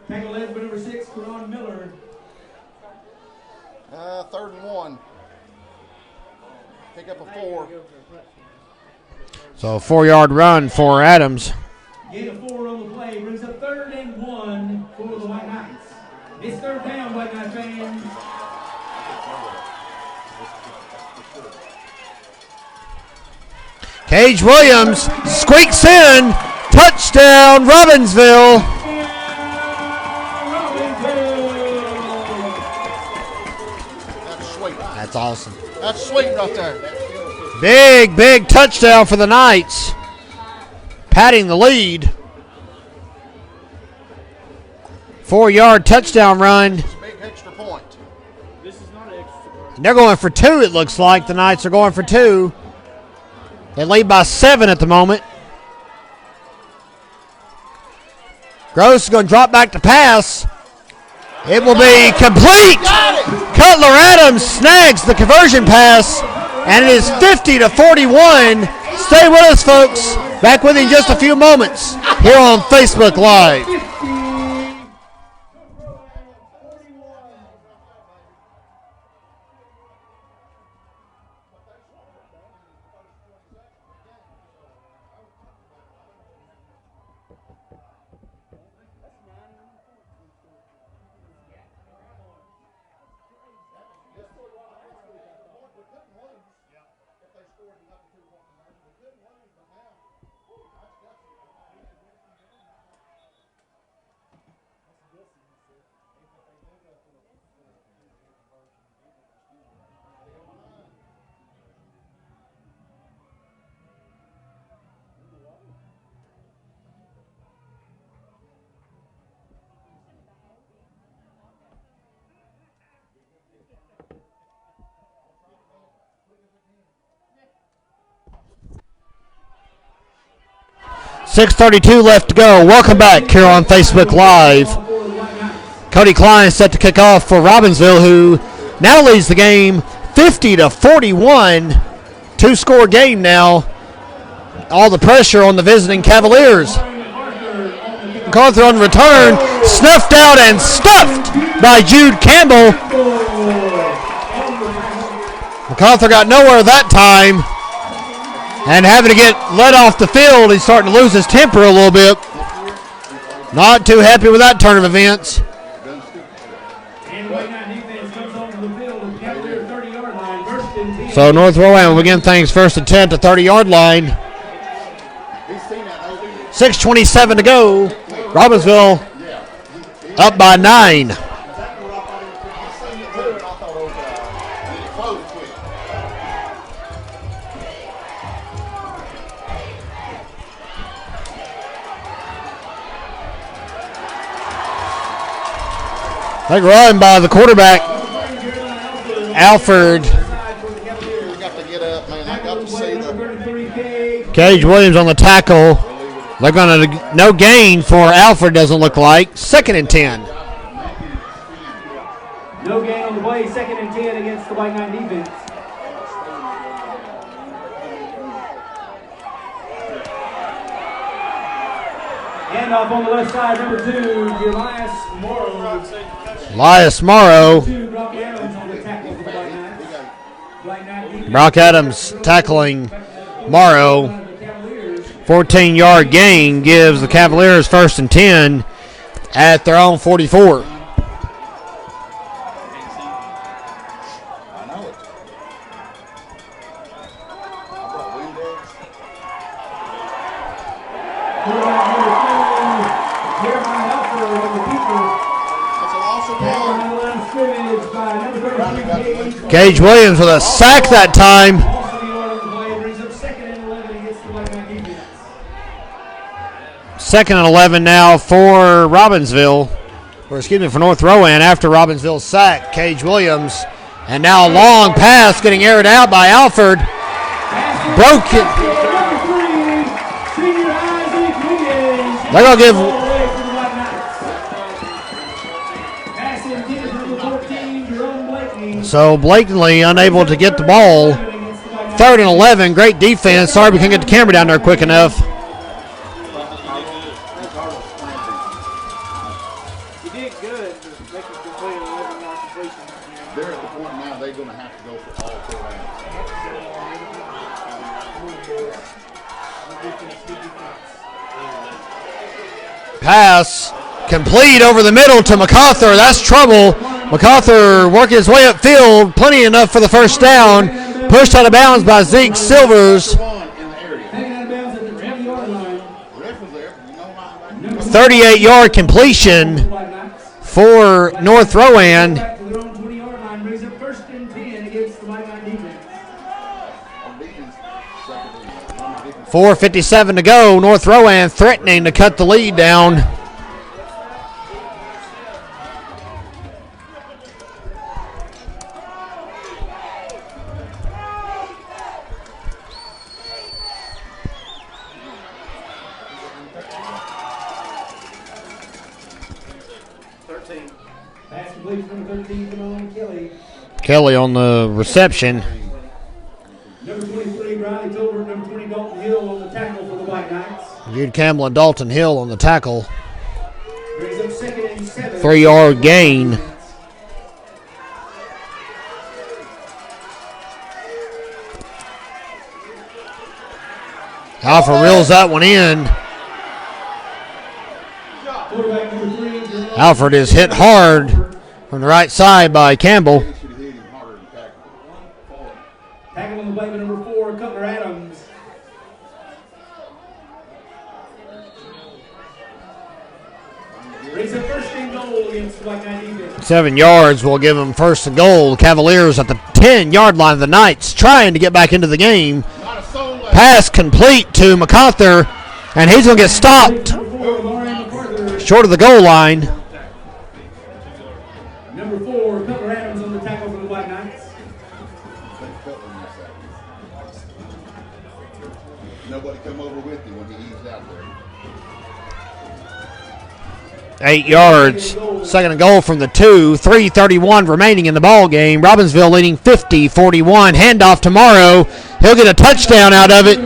Tackle led by number 6, Rowan Miller. 3rd and 1. Pick up a 4. So a 4-yard run for Adams. Gain of 4 on the play. Brings up 3rd and 1 for the White Knights. It's 3rd down, White Knight fans. Cage Williams squeaks in. Touchdown, Robbinsville. That's sweet. That's awesome. That's sweet right there. Big, big touchdown for the Knights. Patting the lead. 4-yard touchdown run. It's a big extra point. This is not an extra point. They're going for 2, it looks like. The Knights are going for 2. They lead by 7 at the moment. Gross is going to drop back to pass. It will be complete. Cutler Adams snags the conversion pass, and it is 50-41. Stay with us, folks. Back with you in just a few moments here on Facebook Live. 6:32 left to go. Welcome back here on Facebook Live. Cody Klein set to kick off for Robbinsville, who now leads the game 50-41. Two-score game now. All the pressure on the visiting Cavaliers. MacArthur on return, snuffed out and stuffed by Jude Campbell. MacArthur got nowhere that time, and having to get let off the field, he's starting to lose his temper a little bit. Not too happy with that turn of events. So North Rowan will begin things first and 10 to 30-yard line. 6:27 to go. Robbinsville up by 9. Big run by the quarterback, Alford. Cage Williams on the tackle. They're going to no gain for Alfred, doesn't look like. 2nd and 10. No gain on the play, 2nd and 10 against the White Knight defense. Handoff on the left side, number 2, Elias Morrow. Elias Morrow. Brock Adams tackling Morrow. 14-yard gain gives the Cavaliers 1st and 10 at their own 44. Cage Williams with a sack that time. 2nd and 11 now for Robbinsville, for North Rowan after Robbinsville's sack. Cage Williams, and now a long pass getting aired out by Alford. Broke it. They're going to give. So blatantly unable to get the ball. 3rd and 11. Great defense. Sorry we couldn't get the camera down there quick enough. Pass complete over the middle to MacArthur. That's trouble. MacArthur working his way upfield. Plenty enough for the first down. Pushed out of bounds by Zeke Silvers. 38-yard completion for North Rowan. 4:57 to go. North Rowan threatening to cut the lead down. Kelly on the reception. Number 23, Riley Tolbert. Number 20, Dalton Hill on the tackle for the White Knights. Jude Campbell and Dalton Hill on the tackle. Brings up 2nd and 7. 3-yard gain. Alfred reels that one in. Alfred is hit hard from the right side by Campbell. Tackle on the play with number 4, Cutler Adams. Brings up 1st and goal against the White Knight defense. 7 yards will give them 1st and goal. The Cavaliers at the 10-yard line of the Knights trying to get back into the game. Pass complete to MacArthur, and he's going to get stopped short of the goal line. Number 4, Cutler Adams on the tackle for the White Knights. Nobody come over with you when he eased out there. 8 yards. Second and goal from the 2. 3:31 remaining in the ball game. Robbinsville leading 50-41. Handoff to Morrow. He'll get a touchdown out of it.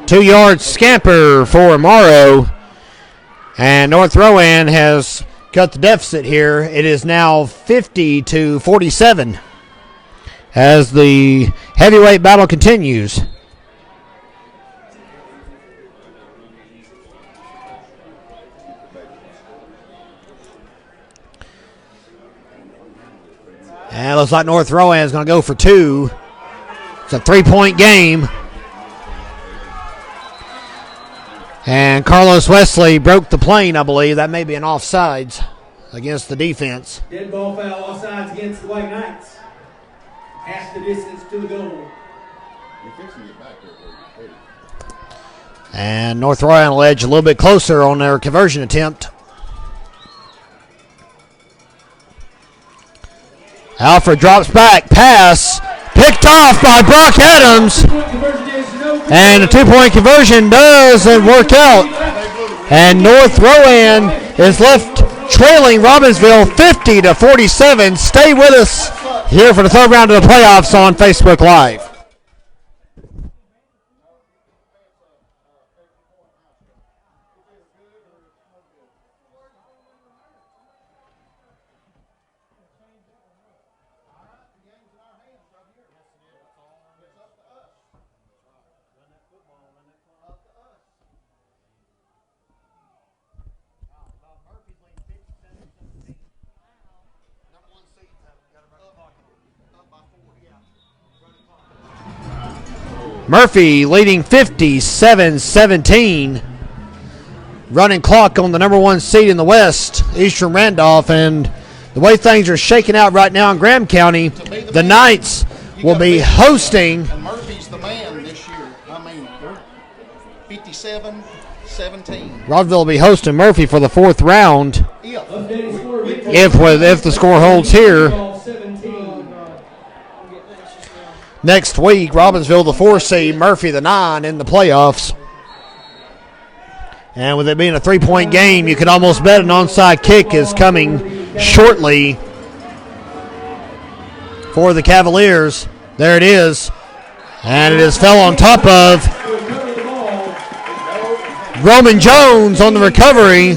2-yard scamper for Morrow. And North Rowan has cut the deficit here. It is now 50-47 as the heavyweight battle continues. And it looks like North Rowan is going to go for 2. It's a 3-point game. And Carlos Wesley broke the plane, I believe. That may be an offsides against the defense. Dead ball foul, offsides against the White Knights. Half the distance to the goal. And North Rowan will edge a little bit closer on their conversion attempt. Alfred drops back, pass, picked off by Brock Adams. And the 2-point conversion doesn't work out. And North Rowan is left trailing Robbinsville 50-47. Stay with us here for the third round of the playoffs on Facebook Live. Murphy leading 57-17. Running clock on the number 1 seed in the West, Eastern Randolph. And the way things are shaking out right now in Graham County, the Knights will be hosting. And Murphy's the man this year. I mean, 57-17. Robbinsville will be hosting Murphy for the 4th round. If the score holds here. Next week, Robbinsville the 4 seed, Murphy the 9 in the playoffs. And with it being a 3-point game, you could almost bet an onside kick is coming shortly for the Cavaliers. There it is. And it is fell on top of Roman Jones on the recovery.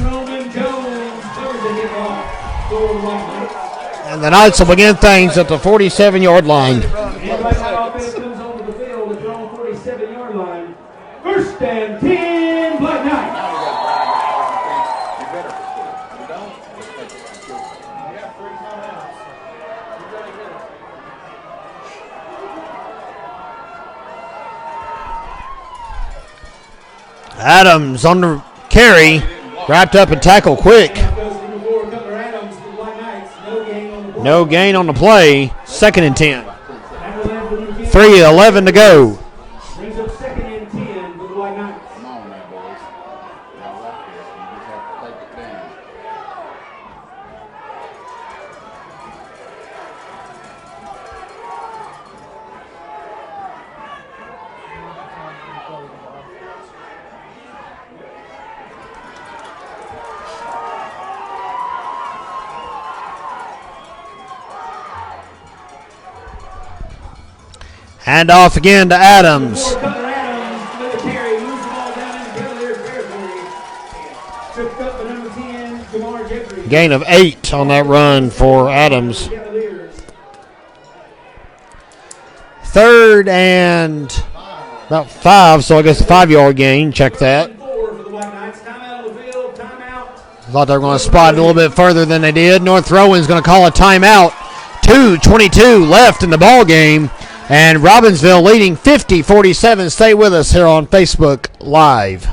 And the Knights will begin things at the 47-yard line. First and 10, Black Knight. Adams on the carry, wrapped up and tackled quick. No gain on the play. 2nd and 10. 3:11 to go. Brings up 2nd and 10 for the White Knights. Come on now, boys. Y'all like this. You just have to take it down. Hand off again to Adams. Gain of 8 on that run for Adams. 3rd and about 5, so I guess a 5-yard gain. Check that. Thought they were going to spot it a little bit further than they did. North Rowan's going to call a timeout. 2:22 left in the ball game. And Robbinsville leading 50-47. Stay with us here on Facebook Live.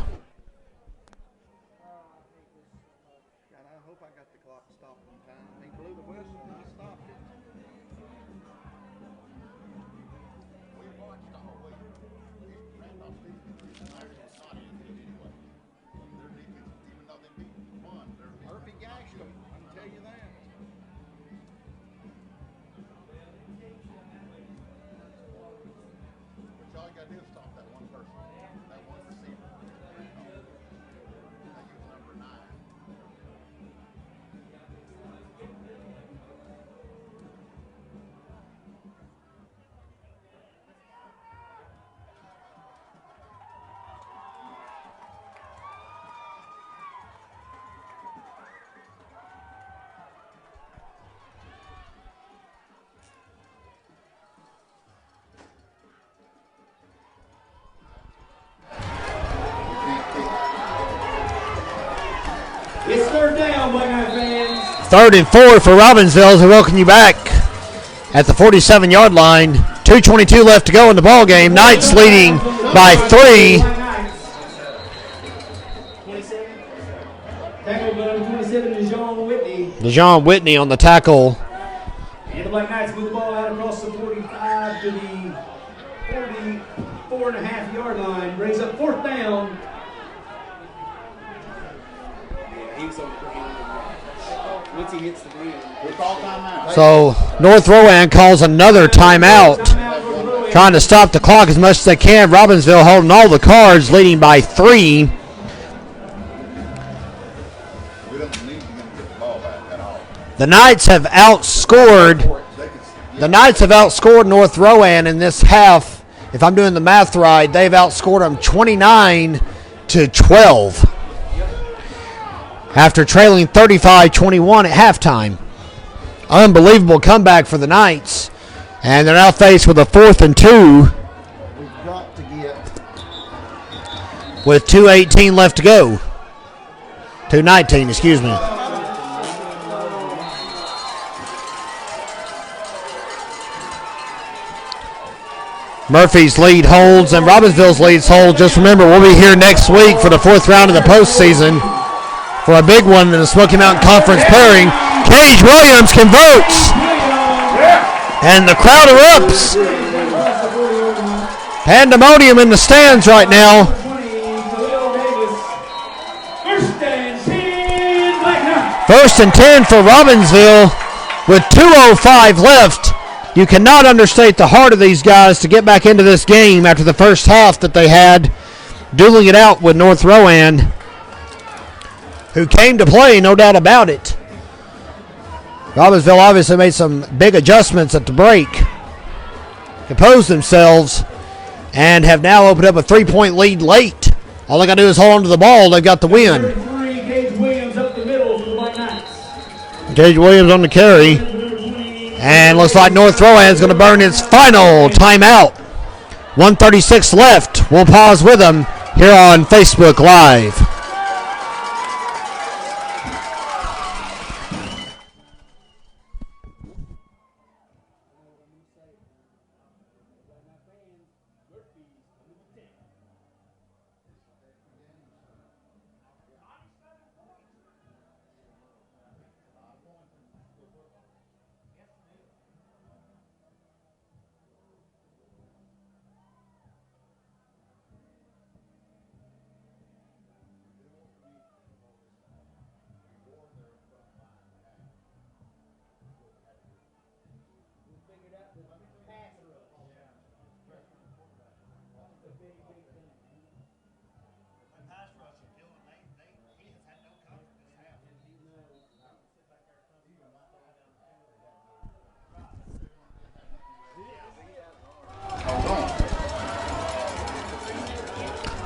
It's third down, Black Knight fans. 3rd and 4 for Robbinsville. We welcome you back at the 47-yard line. 2:22 left to go in the ball game. Knights leading by 3. Tackle number 27 is John Whitney. DeJohn Whitney on the tackle. And the Black Knights move the ball out across the 45 to the 44.5-yard line. Brings up 4th down. Once he hits the ground. So North Rowan calls another timeout, trying to stop the clock as much as they can. Robbinsville holding all the cards, leading by 3. The Knights have outscored North Rowan in this half. If I'm doing the math right, they've outscored them 29-12 after trailing 35-21 at halftime. Unbelievable comeback for the Knights, and they're now faced with a 4th and 2 with 2:18 left to go. 2:19, excuse me. Murphy's lead holds and Robbinsville's leads hold. Just remember, we'll be here next week for the 4th round of the postseason for a big one in the Smoky Mountain Conference pairing. Cage Williams converts, and the crowd erupts. Pandemonium in the stands right now. First and 10 for Robbinsville with 2:05 left. You cannot understate the heart of these guys to get back into this game after the first half that they had, dueling it out with North Rowan, who came to play, no doubt about it. Robbinsville obviously made some big adjustments at the break, composed themselves, and have now opened up a 3-point lead late. All they got to do is hold on to the ball. They've got the win. Gage Williams up the middle for the Black Knights. Gage Williams on the carry. And looks like North Rowan is going to burn its final timeout. 1:36 left. We'll pause with them here on Facebook Live.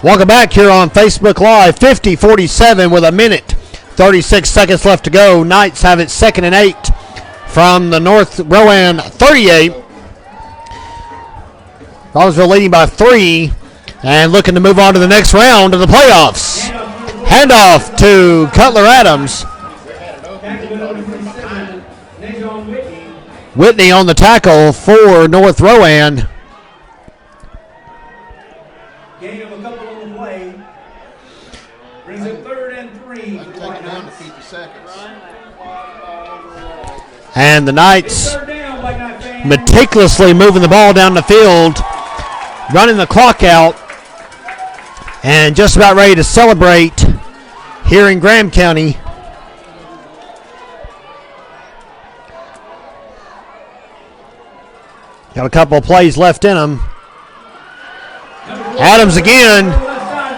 Welcome back here on Facebook Live. 50-47 with 1:36 seconds left to go. Knights have it 2nd and 8 from the North Rowan 38. Robbinsville leading by 3 and looking to move on to the next round of the playoffs. Handoff to Cutler Adams. Whitney on the tackle for North Rowan. Gain of a couple on the play. Brings it 3rd and 3. Take it down to 50 seconds. And the Knights meticulously moving the ball down the field, running the clock out, and just about ready to celebrate here in Graham County. Got a couple of plays left in them. Adams again.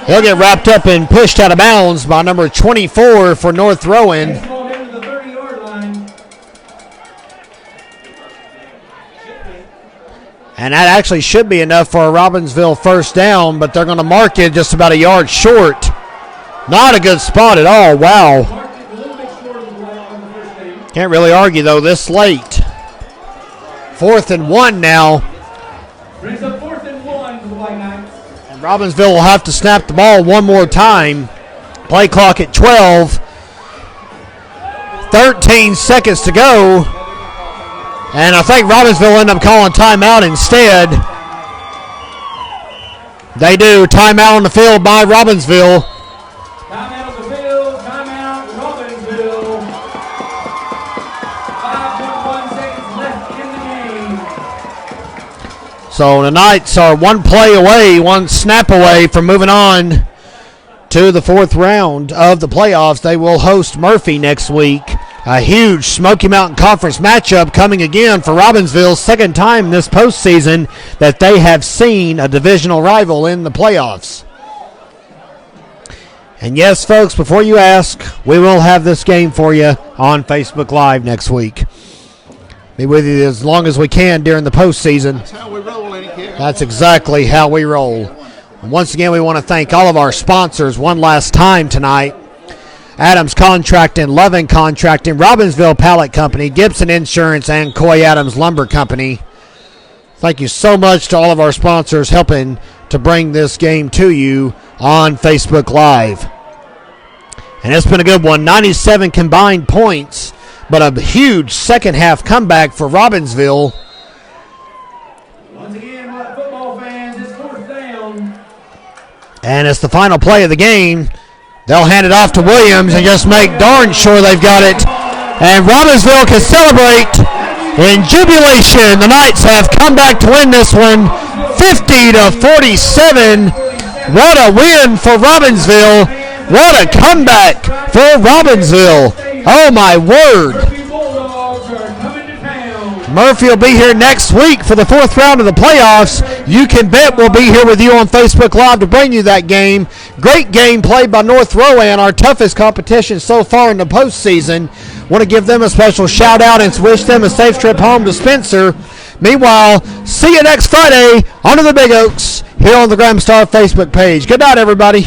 He'll get wrapped up and pushed out of bounds by number 24 for North Rowan. And that actually should be enough for a Robbinsville first down, but they're going to mark it just about a yard short. Not a good spot at all. Wow. Can't really argue, though, this late. 4th and 1 now. Brings up 4th and 1 for the White Knights. Robbinsville will have to snap the ball one more time. Play clock at 12. 13 seconds to go. And I think Robbinsville ended up calling timeout instead. They do. Timeout on the field by Robbinsville. Timeout on the field. Timeout, Robbinsville. 5.1 seconds left in the game. So the Knights are one play away, one snap away from moving on to the fourth round of the playoffs. They will host Murphy next week. A huge Smoky Mountain Conference matchup coming again for Robbinsville. Second time this postseason that they have seen a divisional rival in the playoffs. And yes, folks, before you ask, we will have this game for you on Facebook Live next week. Be with you as long as we can during the postseason. That's how we roll, ain't it? That's exactly how we roll. And once again, we want to thank all of our sponsors one last time tonight. Adams Contracting, Loving Contracting, Robbinsville Pallet Company, Gibson Insurance, and Coy Adams Lumber Company. Thank you so much to all of our sponsors helping to bring this game to you on Facebook Live. And it's been a good one. 97 combined points, but a huge second half comeback for Robbinsville. Once again, football fans, it's fourth down. And it's the final play of the game. They'll hand it off to Williams and just make darn sure they've got it. And Robbinsville can celebrate in jubilation. The Knights have come back to win this one 50-47. What a win for Robbinsville. What a comeback for Robbinsville. Oh, my word. Murphy will be here next week for the fourth round of the playoffs. You can bet we'll be here with you on Facebook Live to bring you that game. Great game played by North Rowan, our toughest competition so far in the postseason. Want to give them a special shout out and wish them a safe trip home to Spencer. Meanwhile, see you next Friday under the Big Oaks here on the Graham Star Facebook page. Good night, everybody.